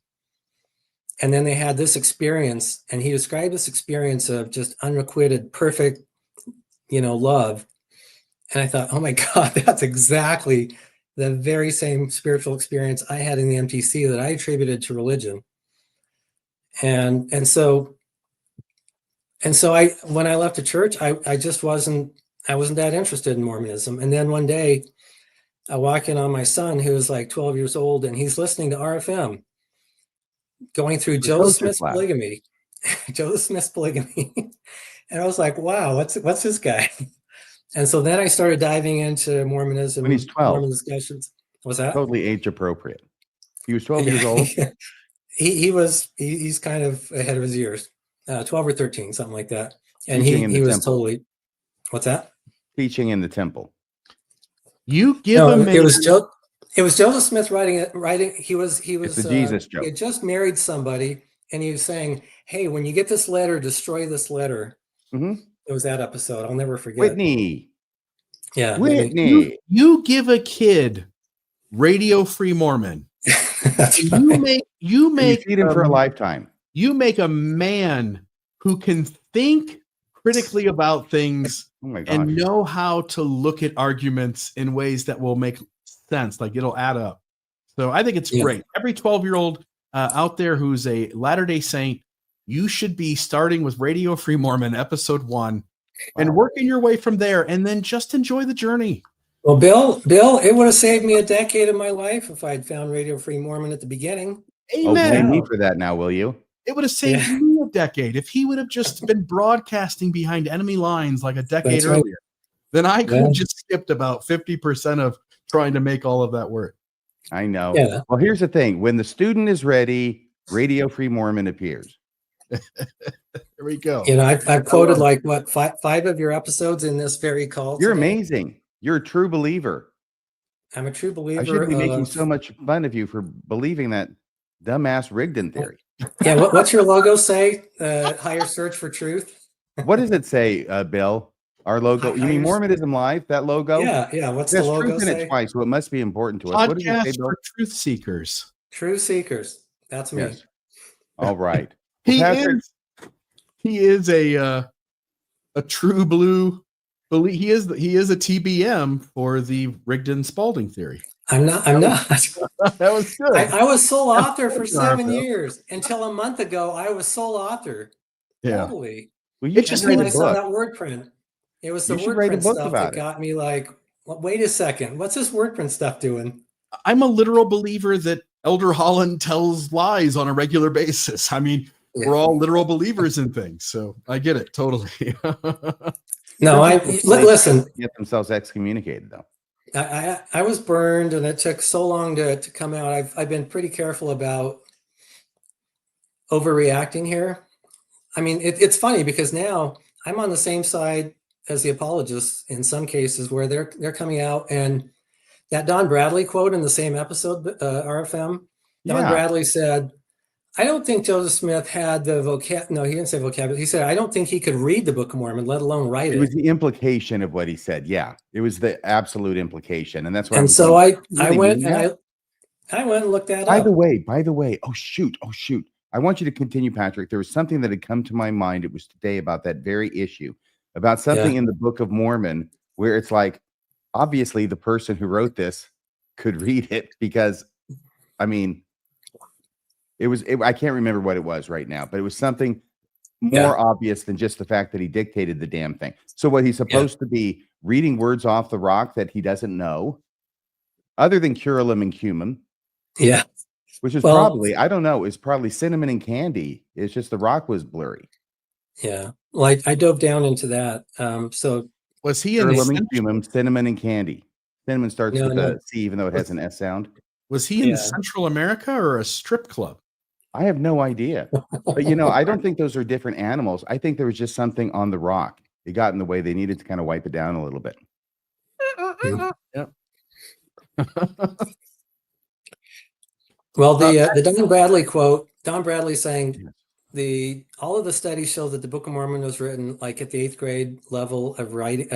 And then they had this experience, and he described this experience of just unrequited, perfect, love. And I thought, oh my God, that's exactly the very same spiritual experience I had in the MTC that I attributed to religion. And so when I left the church, I just wasn't that interested in Mormonism. And then one day I walk in on my son, who was like 12 years old, and he's listening to RFM, going through Joseph Smith's polygamy. Joseph Smith's polygamy. And I was like, wow, what's this guy? And so then I started diving into Mormonism. When he's 12. Mormon discussions. What's that? Totally age appropriate. He was 12 years old. He's kind of ahead of his years, 12 or 13, something like that. And Teaching he was temple. totally, what's that? Teaching in the temple. You give him it was Joseph Smith writing. He was It's the Jesus joke. He had just married somebody, and he was saying, hey, when you get this letter, destroy this letter. Mm-hmm. It was that episode. I'll never forget. Whitney. Yeah. Whitney. You give a kid Radio Free Mormon. That's You right. Feed him for a lifetime. You make a man who can think critically about things Oh my gosh. and know how to look at arguments in ways that will make sense, like it'll add up. So I think it's great. Every 12-year-old out there who's a Latter-day Saint, you should be starting with Radio Free Mormon episode 1 and working your way from there, and then just enjoy the journey. Well, Bill, it would have saved me a decade of my life if I'd found Radio Free Mormon at the beginning. Oh, Amen. blame me for that now, will you? It would have saved me a decade if he would have just been broadcasting behind enemy lines like a decade That's right. earlier. Then I could have just skipped about 50% of trying to make all of that work. I know. Yeah. Well, here's the thing. When the student is ready, Radio Free Mormon appears. There we go. You know, I've quoted like what five of your episodes in this very call. You're today. amazing. You're a true believer. I'm a true I believer shouldn't be making of. so much fun of you for believing that dumbass Rigdon theory. Yeah, what's your logo say? Higher search for truth. What does it say, Bill? Our logo. You mean Mormonism Live? That logo? Yeah. What's the There's logo truth in it say? twice, so it must be important to us. What does it say, Podcast Bill? for truth seekers. True seekers. That's me. Yes. All right. Well, He Patrick, is a true blue. He is a TBM for the Rigdon Spalding theory. I'm not. That was good. I was sole author for Good, 7 Bill. years until a month ago. I was sole author. Yeah. Totally. well, you It should just write When a I saw book. that word print, it was the You should word write a print book stuff about that it. got me like, wait a second, what's this word print stuff doing? I'm a literal believer that Elder Holland tells lies on a regular basis. I mean, we're all literal believers in things, so I get it totally. No, listen. Get themselves excommunicated, though. I was burned, and it took so long to come out. I've been pretty careful about overreacting here. I mean, it's funny because now I'm on the same side as the apologists in some cases where they're coming out, and that Don Bradley quote in the same episode, RFM, Don Yeah. Bradley said, I don't think Joseph Smith had the vocab. No, he didn't say vocabulary. He said, I don't think he could read the Book of Mormon, let alone write It it. was the implication of what he said. Yeah, it was the absolute implication, and that's why. And so I really went mean and that? I went and looked that By up. the way, oh shoot. I want you to continue, Patrick. There was something that had come to my mind. It was today about that very issue, about something in the Book of Mormon where it's like, obviously the person who wrote this could read it because, I mean, I can't remember what it was right now, but it was something more obvious than just the fact that he dictated the damn thing. So what he's supposed to be reading words off the rock that he doesn't know, other than curulum and cumum. Yeah. Which is probably, I don't know, is probably cinnamon and candy. It's just the rock was blurry. Yeah. Well, I dove down into that. So Was he in Curulum and cumum, cinnamon and candy. Cinnamon starts with a C, even though it has an S sound. Was he in Central America or a strip club? I have no idea. But, I don't think those are different animals. I think there was just something on the rock. It got in the way. They needed to kind of wipe it down a little bit. Yeah. Well, the Don Bradley quote, Don Bradley saying all of the studies show that the Book of Mormon was written like at the 8th grade level of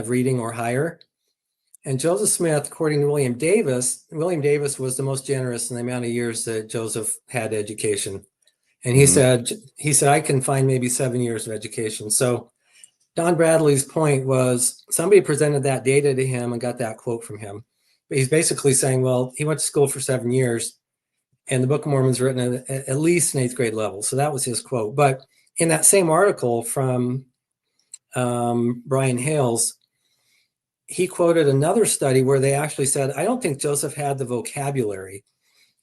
reading or higher. And Joseph Smith, according to William Davis was the most generous in the amount of years that Joseph had education. And he said, I can find maybe 7 years of education. So Don Bradley's point was somebody presented that data to him and got that quote from him. But he's basically saying, well, he went to school for 7 years. And the Book of Mormon's written at least an 8th grade level. So that was his quote. But in that same article from Brian Hales, he quoted another study where they actually said, I don't think Joseph had the vocabulary.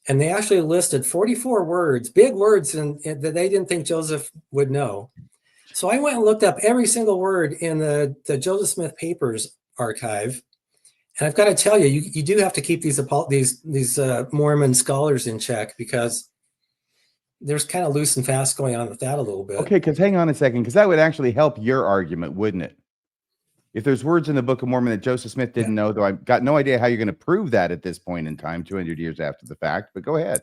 And they actually listed 44 words, big words that they didn't think Joseph would know. So I went and looked up every single word in the Joseph Smith Papers archive. And I've got to tell you, you do have to keep these Mormon scholars in check because there's kind of loose and fast going on with that a little bit. Okay, because hang on a second, because that would actually help your argument, wouldn't it? If there's words in the Book of Mormon that Joseph Smith didn't know, though I've got no idea how you're going to prove that at this point in time, 200 years after the fact, but go ahead.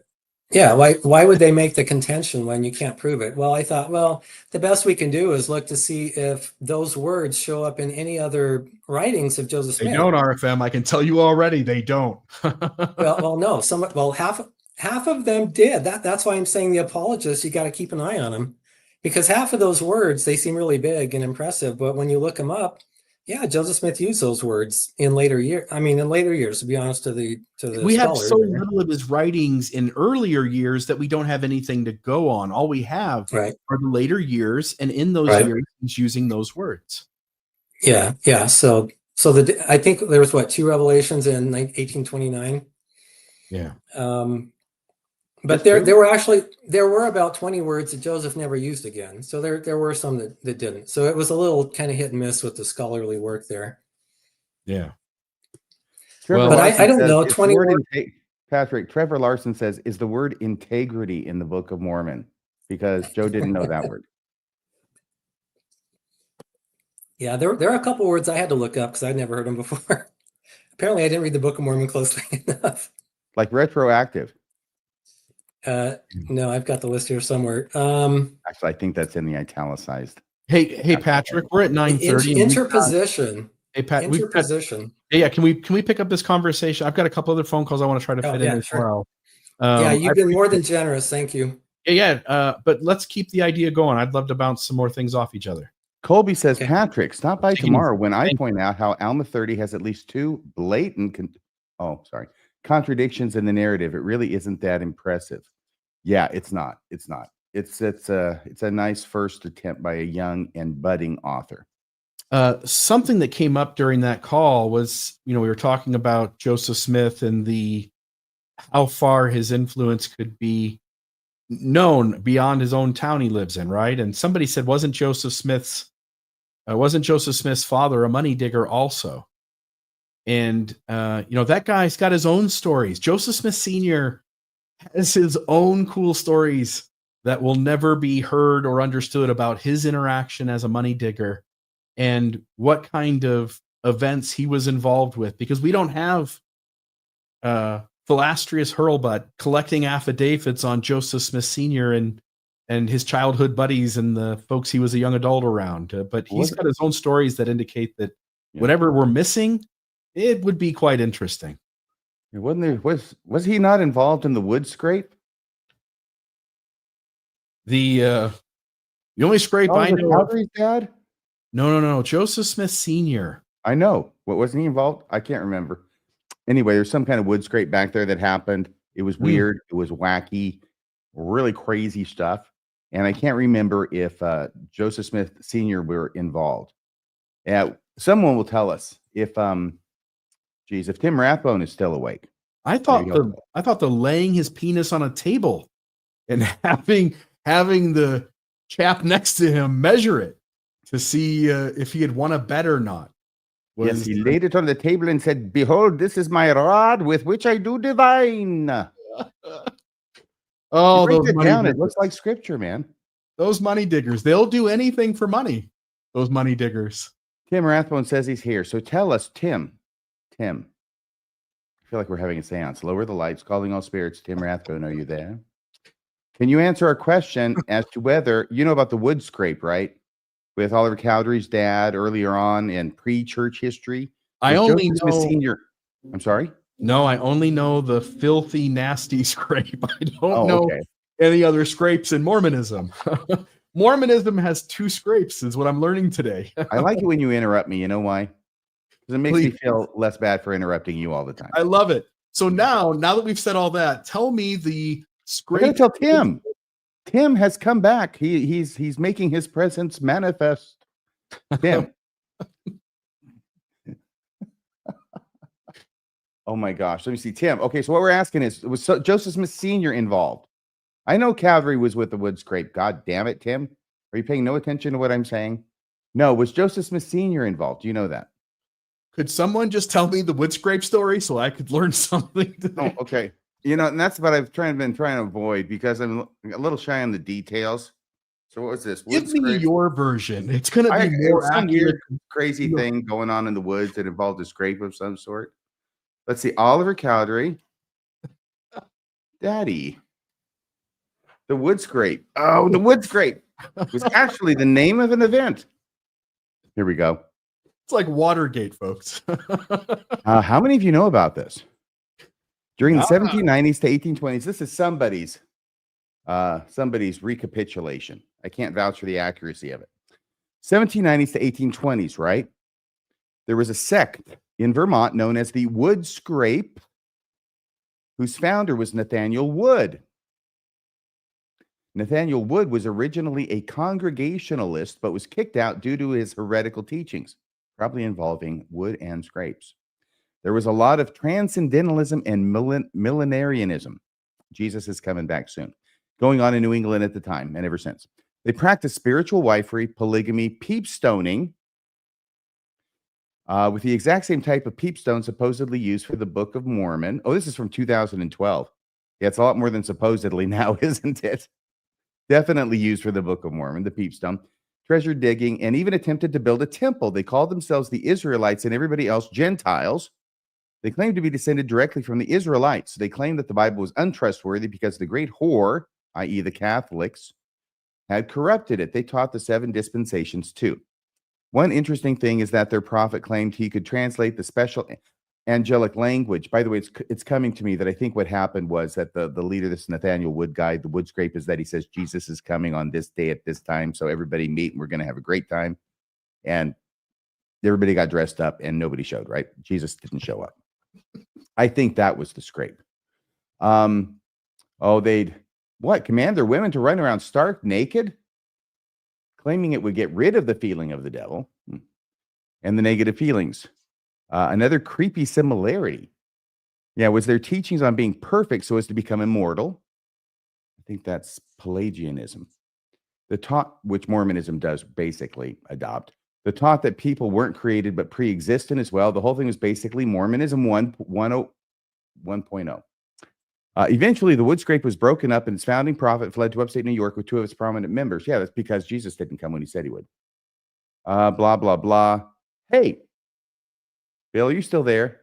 Yeah, why would they make the contention when you can't prove it? Well, I thought, the best we can do is look to see if those words show up in any other writings of Joseph Smith. They don't, RFM. I can tell you already, they don't. No. Half of them did. That's why I'm saying the apologists, you got to keep an eye on them, because half of those words, they seem really big and impressive, but when you look them up, Joseph Smith used those words in later years. I mean, in later years, to be honest, to the we have scholars, so little of his writings in earlier years that we don't have anything to go on. All we have are the later years, and in those years, he's using those words. Yeah. So I think there was 2 revelations in 1829. Yeah. But there were about 20 words that Joseph never used again. So there were some that didn't. So it was a little kind of hit and miss with the scholarly work there. Yeah. Trevor but Larson I don't says, know. is the 20 word words. Patrick, Trevor Larson says, is the word integrity in the Book of Mormon? Because Joe didn't know that word. Yeah, there are a couple words I had to look up because I'd never heard them before. Apparently, I didn't read the Book of Mormon closely enough. Like retroactive. No, I've got the list here somewhere. Actually, I think that's in the italicized. Hey, Patrick, we're at 9:30. Interposition. Hey, Pat, we've got, Interposition. yeah, can we pick up this conversation? I've got a couple other phone calls I want to try to fit in as sure. well. Yeah, I you've been more than appreciate- generous. Thank you. but let's keep the idea going. I'd love to bounce some more things off each other. Colby says, Okay. Patrick, stop by Take it tomorrow easy. when I Thank point out how Alma 30 has at least two blatant contradictions in the narrative. It really isn't that impressive. Yeah, it's not. It's not. It's a nice first attempt by a young and budding author. Something that came up during that call was, we were talking about Joseph Smith and how far his influence could be known beyond his own town he lives in, right? And somebody said, wasn't Joseph Smith's father a money digger also? And that guy's got his own stories. Joseph Smith Sr. has his own cool stories that will never be heard or understood about his interaction as a money digger and what kind of events he was involved with, because we don't have Philastrius Hurlbut collecting affidavits on Joseph Smith Sr. and his childhood buddies and the folks he was a young adult around. But he's got his own stories that indicate that whatever we're missing, it would be quite interesting. Was he not involved in the wood scrape? The only scrape I know. Calgary's dad? No. Joseph Smith Sr. I know. What wasn't he involved? I can't remember. Anyway, there's some kind of wood scrape back there that happened. It was weird. It was wacky, really crazy stuff. And I can't remember if Joseph Smith Sr. were involved. Someone will tell us if Tim Rathbone is still awake. I thought the laying his penis on a table and having the chap next to him measure it to see if he had won a bet or not. Yes, he laid it on the table and said, "Behold, this is my rod with which I do divine." Oh, those money down. diggers. It looks like scripture, man. Those money diggers, they'll do anything for money. Those money diggers. Tim Rathbone says he's here. So tell us, Tim. I feel like we're having a seance. Lower the lights, calling all spirits. Tim Rathbone, are you there? Can you answer our question as to whether you know about the wood scrape, right? With Oliver Cowdery's dad earlier on in pre-church history. I only Joseph know. Smith Sr. I'm sorry? No, I only know the filthy, nasty scrape. I don't know any other scrapes in Mormonism. Mormonism has two scrapes, is what I'm learning today. I like it when you interrupt me. You know why? Because it makes me feel less bad for interrupting you all the time. I love it. So now that we've said all that, tell me the scrape. I'm going to tell Tim. Tim has come back. He's making his presence manifest. Tim. Oh my gosh. Let me see. Tim. Okay, so what we're asking is, was Joseph Smith Sr. involved? I know Cowdery was with the wood scrape. God damn it, Tim. Are you paying no attention to what I'm saying? No, was Joseph Smith Sr. involved? Do you know that? Could someone just tell me the wood scrape story so I could learn something today? Oh, okay. And that's what I've been trying to avoid because I'm a little shy on the details. So what was this? Give me your version. It's going to be more some accurate. weird, crazy thing going on in the woods that involved a scrape of some sort. Let's see. Oliver Cowdery. Daddy. The wood scrape. Oh, the wood scrape was actually the name of an event. Here we go. It's like Watergate, folks. How many of you know about this? During the 1790s to 1820s, this is somebody's recapitulation. I can't vouch for the accuracy of it. 1790s to 1820s, right? There was a sect in Vermont known as the Wood Scrape, whose founder was Nathaniel Wood. Nathaniel Wood was originally a Congregationalist, but was kicked out due to his heretical teachings, probably involving wood and scrapes. There was a lot of transcendentalism and millenarianism. Jesus is coming back soon. Going on in New England at the time and ever since. They practiced spiritual wifery, polygamy, peepstoning, with the exact same type of peepstone supposedly used for the Book of Mormon. Oh, this is from 2012. Yeah, it's a lot more than supposedly now, isn't it? Definitely used for the Book of Mormon, the peepstone. treasure digging, and even attempted to build a temple. They called themselves the Israelites and everybody else Gentiles. They claimed to be descended directly from the Israelites. They claimed that the Bible was untrustworthy because the great whore, i.e., the Catholics, had corrupted it. They taught the 7 dispensations too. One interesting thing is that their prophet claimed he could translate the special angelic language. By the way, it's coming to me that I think what happened was that the leader, this Nathaniel Wood guy, the wood scrape, is that he says Jesus is coming on this day at this time. So everybody meet and we're going to have a great time. And everybody got dressed up and nobody showed, right? Jesus didn't show up. I think that was the scrape. They'd command their women to run around stark naked, claiming it would get rid of the feeling of the devil and the negative feelings. Another creepy similarity, was their teachings on being perfect so as to become immortal. I think that's Pelagianism. The taught, which Mormonism does basically adopt, the taught that people weren't created but pre-existent as well. The whole thing was basically Mormonism 1.0. Eventually, the wood scrape was broken up and its founding prophet fled to upstate New York with 2 of its prominent members. Yeah, that's because Jesus didn't come when he said he would. Blah, blah, blah. Hey, Bill, are you still there?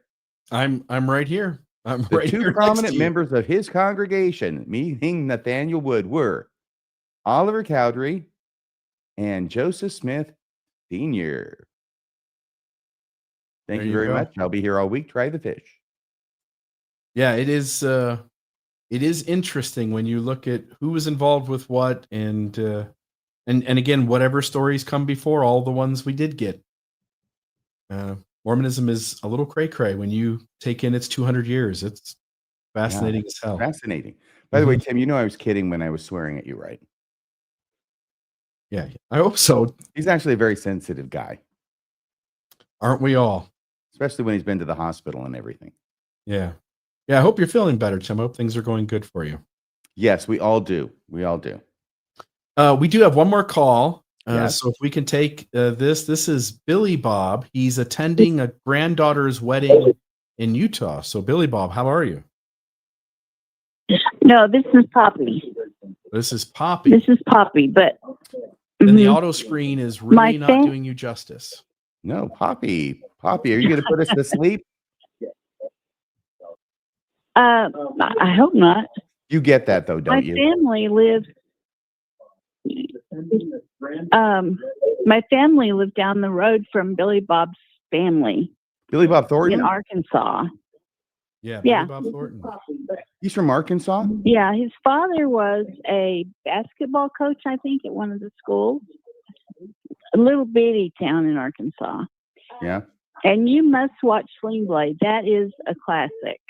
I'm right here. I'm The right 2 here. prominent members of his congregation, meaning Nathaniel Wood, were Oliver Cowdery and Joseph Smith Sr. Thank There you you very go. much. I'll be here all week. Try the fish. Yeah, it is interesting when you look at who was involved with what, and again, whatever stories come before, all the ones we did get. Mormonism is a little cray-cray when you take in its 200 years. It's fascinating as hell. Fascinating. By the way, Mhm. Tim, you know I was kidding when I was swearing at you, right? Yeah, I hope so. He's actually a very sensitive guy, Aren't we all? especially when he's been to the hospital and everything. Yeah. Yeah, I hope you're feeling better, Tim. I hope things are going good for you. Yes, we all do. We all do. We do have one more call. Yes. So if we can take this is Billy Bob. He's attending a granddaughter's wedding in Utah. So Billy Bob, how are you? No, this is Poppy. This is Poppy. This is Poppy, but And the auto screen is really not fam- doing you justice. No, Poppy, are you going to put us to sleep? I hope not. You get that though, don't My you? family lives. My family lived down the road from Billy Bob's family Billy Bob in Thornton? Arkansas. Yeah, Yeah. Billy Bob Thornton. He's from Arkansas? Yeah, his father was a basketball coach, I think, at one of the schools. A little bitty town in Arkansas. Yeah. And you must watch Sling Blade. That is a classic.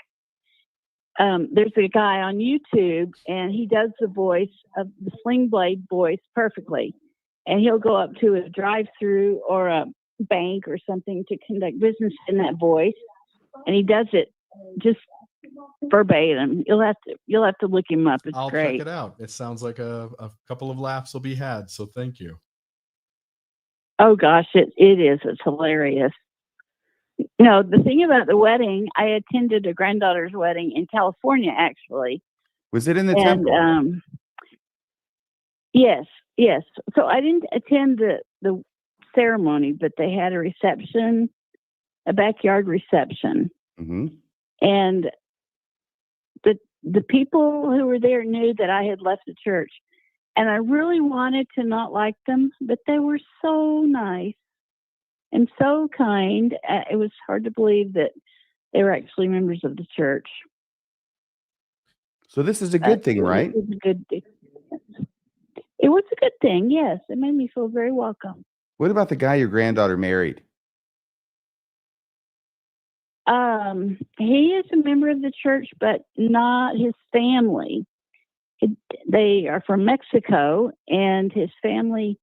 There's a guy on YouTube, and he does the voice of the Sling Blade voice perfectly. And he'll go up to a drive-through or a bank or something to conduct business in that voice, and he does it just verbatim. You'll have to look him up. It's I'll great. check it out. It sounds like a couple of laughs will be had. So thank you. Oh gosh, it is. It's hilarious. No, the thing about the wedding, I attended a granddaughter's wedding in California, actually. Was it in the temple? Yes. So I didn't attend the ceremony, but they had a reception, a backyard reception. Mm-hmm. And the people who were there knew that I had left the church. And I really wanted to not like them, but they were so nice and so kind. It was hard to believe that they were actually members of the church. So this is a good thing, right? It was a good thing. It was a good thing, yes. It made me feel very welcome. What about the guy your granddaughter married? He is a member of the church, but not his family. They are from Mexico, and his family,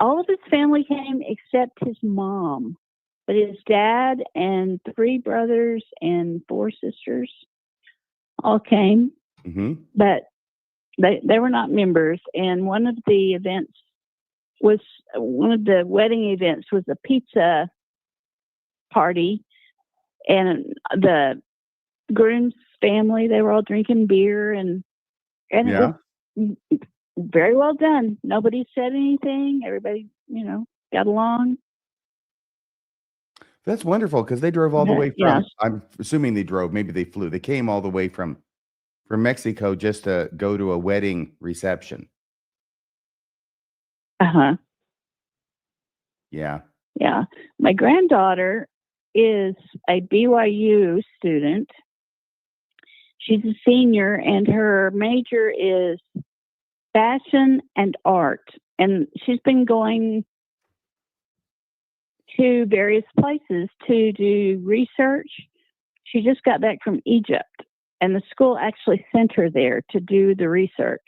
all of his family came except his mom. But his dad and 3 brothers and 4 sisters all came. Mm-hmm. But they were not members. And one of the wedding events was a pizza party. And the groom's family, they were all drinking beer, and Yeah. it very well done. Nobody said anything. Everybody, got along. That's wonderful because they drove all the way Yeah. from. I'm assuming they drove. Maybe they flew. They came all the way from Mexico just to go to a wedding reception. Uh-huh. Yeah. Yeah. My granddaughter is a BYU student. She's a senior, and her major is fashion and art. And she's been going to various places to do research. She just got back from Egypt, and the school actually sent her there to do the research.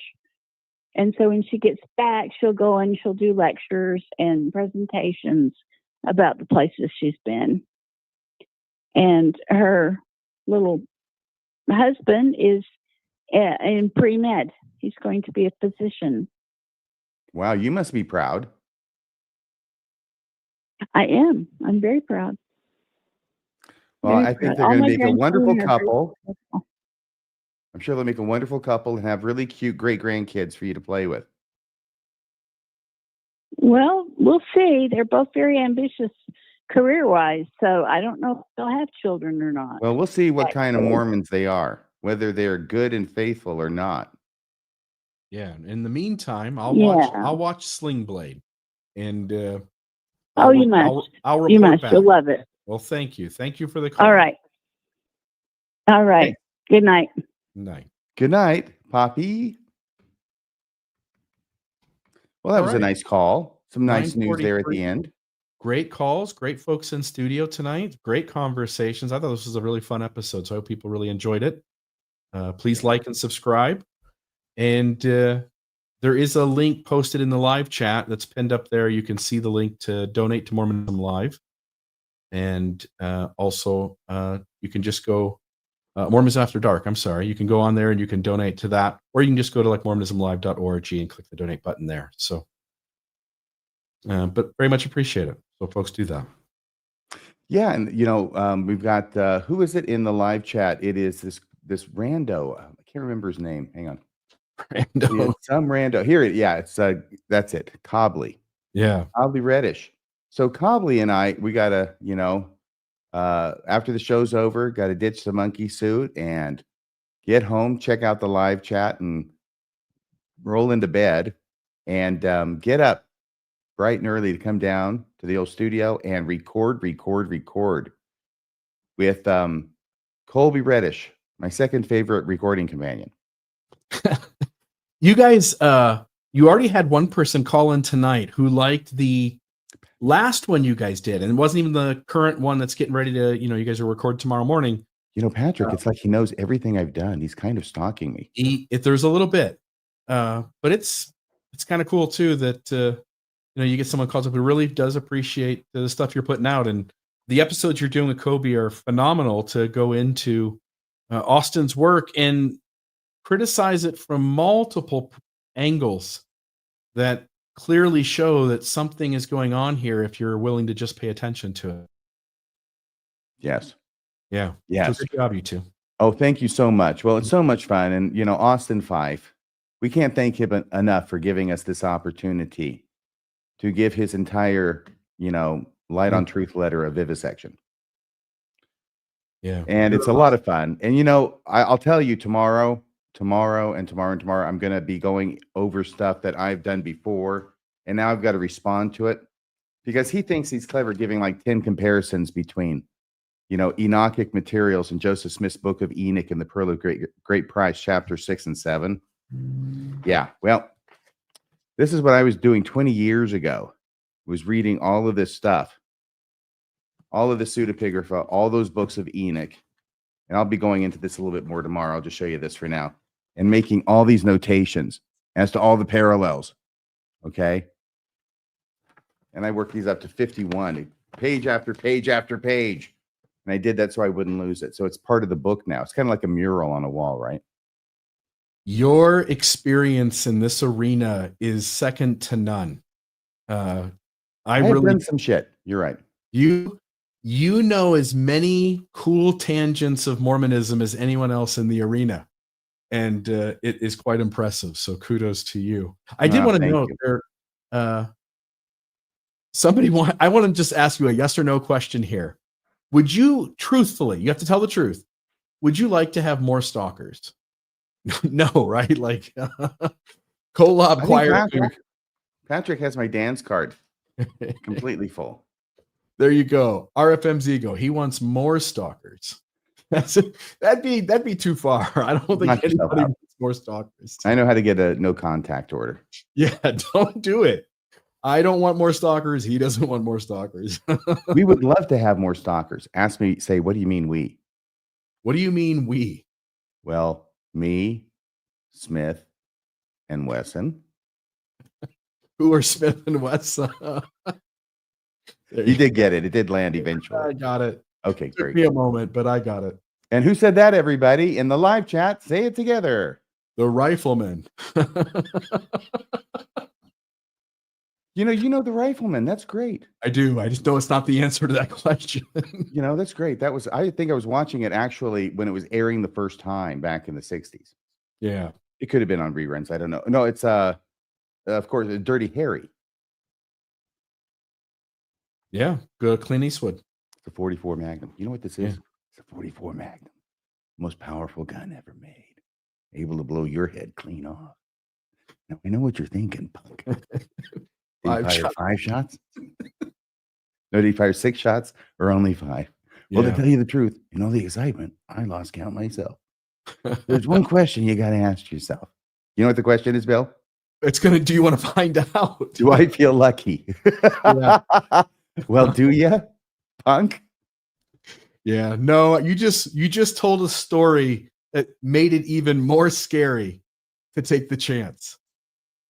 And so when she gets back, she'll go and she'll do lectures and presentations about the places she's been. And her little husband is in pre-med. He's going to be a physician. Wow, you must be proud. I am. I'm very proud. Well, Very I think proud. they're All going to my make a wonderful grandchildren are very couple. successful. I'm sure they'll make a wonderful couple and have really cute great grandkids for you to play with. Well, we'll see. They're both very ambitious career-wise, so I don't know if they'll have children or not. Well, we'll see what kind of Actually. Mormons they are, whether they're good and faithful or not. Yeah. In the meantime, I'll Yeah. watch Sling Blade, and Oh, you must. I'll report You must. back. You'll love it. Well, thank you. Thank you for the call. All right. All right. Good night. Night. Good night, Poppy. Well, that All was a right. nice call. Some nice news there at 9:43. the end. Great calls, great folks in studio tonight, great conversations. I thought this was a really fun episode, so I hope people really enjoyed it. Please like and subscribe. And there is a link posted in the live chat that's pinned up there. You can see the link to donate to Mormonism Live. And also, you can just go, Mormonism After Dark, I'm sorry. You can go on there and you can donate to that. Or you can just go to like mormonismlive.org and click the donate button there. So, but very much appreciate it. So folks do that. Yeah, and we've got who is it in the live chat? It is this rando. I can't remember his name. Hang on. Rando. It's some rando. Here it. Yeah, it's that's it. Cobley. Yeah. Cobley Reddish. So Cobley and I, we gotta, after the show's over, gotta ditch the monkey suit and get home, check out the live chat, and roll into bed, and get up bright and early to come down to the old studio and record with Colby Reddish, my second favorite recording companion. You guys, you already had one person call in tonight who liked the last one you guys did, and it wasn't even the current one that's getting ready to, you guys will record tomorrow morning. Patrick, it's like he knows everything I've done. He's kind of stalking me. If there's a little bit, but it's kind of cool too that you get someone calls up who really does appreciate the stuff you're putting out, and the episodes you're doing with Kobe are phenomenal to go into Austin's work and criticize it from multiple angles that clearly show that something is going on here if you're willing to just pay attention to it. Yes. Yeah. Yes. So good job, you two. Oh, thank you so much. Well, it's so much fun. And, Austin Fife, we can't thank him enough for giving us this opportunity to give his entire, Light on Truth letter of vivisection. Yeah. And it's a lot of fun. And, I'll tell you tomorrow, I'm going to be going over stuff that I've done before. And now I've got to respond to it because he thinks he's clever giving like 10 comparisons between, Enochic materials in Joseph Smith's Book of Enoch and the Pearl of Great Price, chapter 6 and 7. Yeah. Well, this is what I was doing 20 years ago, was reading all of this stuff, all of the pseudepigrapha, all those books of Enoch. And I'll be going into this a little bit more tomorrow. I'll just show you this for now. And making all these notations as to all the parallels. Okay. And I worked these up to 51, page after page after page. And I did that so I wouldn't lose it. So it's part of the book now. It's kind of like a mural on a wall, right? Your experience in this arena is second to none. I really done some shit. You're right. You know as many cool tangents of Mormonism as anyone else in the arena. and it is quite impressive. So kudos to you. I did Oh, want to thank know you. there. I want to just ask you a yes or no question here. Would you truthfully, you have to tell the truth, would you like to have more stalkers? No, right? Like Kolob I think Choir. Patrick has my dance card completely full. There you go. RFM's ego. He wants more stalkers. That'd be too far. I don't think Knock yourself anybody out. wants more stalkers. I know how to get a no contact order. Yeah, don't do it. I don't want more stalkers. He doesn't want more stalkers. We would love to have more stalkers. Ask me, say, what do you mean we? What do you mean we? Well, me, Smith, and Wesson. Who are Smith and West? You did get it. It did land I eventually. got it. Okay, Took very me a good. moment, but I got it. And who said that, everybody? In the live chat, say it together. The rifleman. You know the rifleman. That's great. I do. I just know it's not the answer to that question. That's great. I think I was watching it actually when it was airing the first time back in the 60s. Yeah. It could have been on reruns. I don't know. No, it's of course, Dirty Harry. Yeah. Good. Clint Eastwood. It's a 44 Magnum. You know what this is? Yeah. It's a 44 Magnum. Most powerful gun ever made. Able to blow your head clean off. Now, I know what you're thinking, punk. Did he fire 5 shots? No, did he fire 6 shots or only 5? Well, to Yeah. tell you the truth, in all the excitement, I lost count myself. There's one question you got to ask yourself. You know what the question is, Bill? Do you want to find out? Do I feel lucky? Yeah. Well, do you, punk? Yeah. No, you just told a story that made it even more scary to take the chance.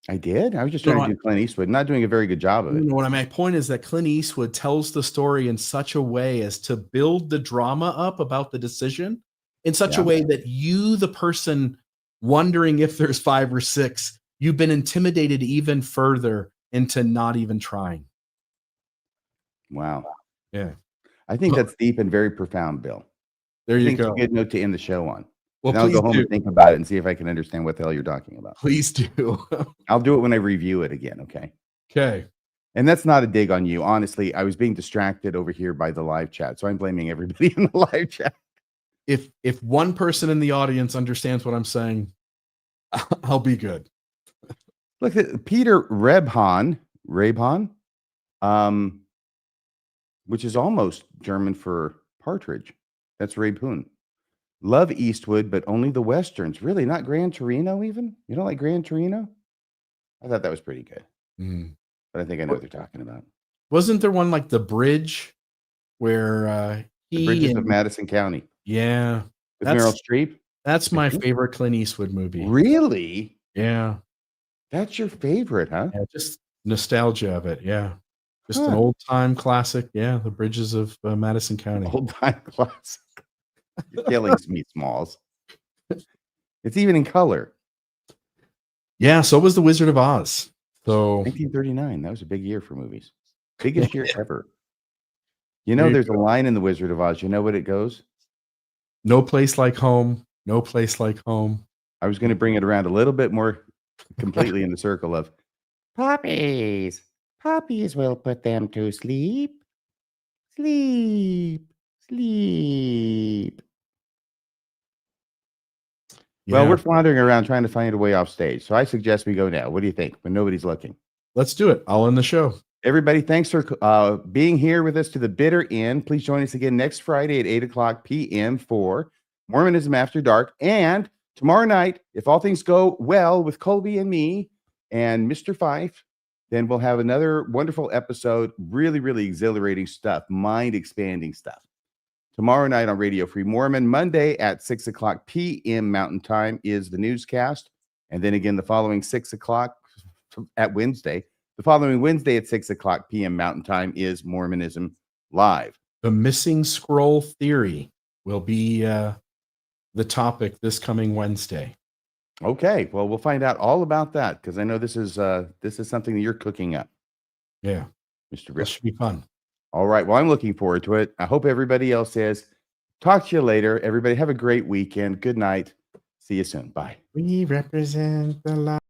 I did. I was just trying to do Clint Eastwood, not doing a very good job of it. My point is that Clint Eastwood tells the story in such a way as to build the drama up about the decision in such a way that you, the person wondering if there's 5 or 6, you've been intimidated even further into not even trying. Wow. Yeah. I think that's deep and very profound, Bill. There you go. It's a good note to end the show on. Well, and I'll go please home do. and think about it and see if I can understand what the hell you're talking about. Please do. I'll do it when I review it again, okay? Okay. And that's not a dig on you. Honestly, I was being distracted over here by the live chat, so I'm blaming everybody in the live chat. If one person in the audience understands what I'm saying, I'll be good. Look at Peter Rebhan, which is almost German for partridge. That's Rebhun. Love Eastwood, but only the Westerns. Really? Not Gran Torino even? You don't like Gran Torino? I thought that was pretty good. But I think I know what they're talking about. Wasn't there one like The Bridge where The Bridges of Madison County. Yeah. With Meryl Streep? That's my favorite Clint Eastwood movie. Really? Yeah. That's your favorite, huh? Yeah, just nostalgia of it. Yeah. Just an old time classic. Yeah. The Bridges of Madison County. Old time classic. You're killing me, Smalls. It's even in color. Yeah. So was The Wizard of Oz. So 1939. That was a big year for movies. Biggest year ever. There's a line in The Wizard of Oz. You know what it goes? No place like home. No place like home. I was going to bring it around a little bit more completely in the circle of puppies. Puppies will put them to sleep. Sleep. Sleep. Yeah. Well, we're floundering around trying to find a way off stage. So I suggest we go now. What do you think? When nobody's looking. Let's do it. I'll end the show. Everybody, thanks for being here with us to the bitter end. Please join us again next Friday at 8:00 p.m. for Mormonism After Dark. And tomorrow night, if all things go well with Colby and me and Mr. Fife, then we'll have another wonderful episode. Really, really exhilarating stuff, mind-expanding stuff. Tomorrow night on Radio Free Mormon. Monday at 6:00 p.m. Mountain Time is the newscast. And then again, the following 6:00 at Wednesday. The following Wednesday at 6:00 p.m. Mountain Time is Mormonism Live. The missing scroll theory will be the topic this coming Wednesday. Okay, well, we'll find out all about that because I know this is something that you're cooking up. Yeah, Mr. This Rich. should be fun. All right, well, I'm looking forward to it. I hope everybody else is. Talk to you later. Everybody have a great weekend. Good night. See you soon. Bye. We represent the light.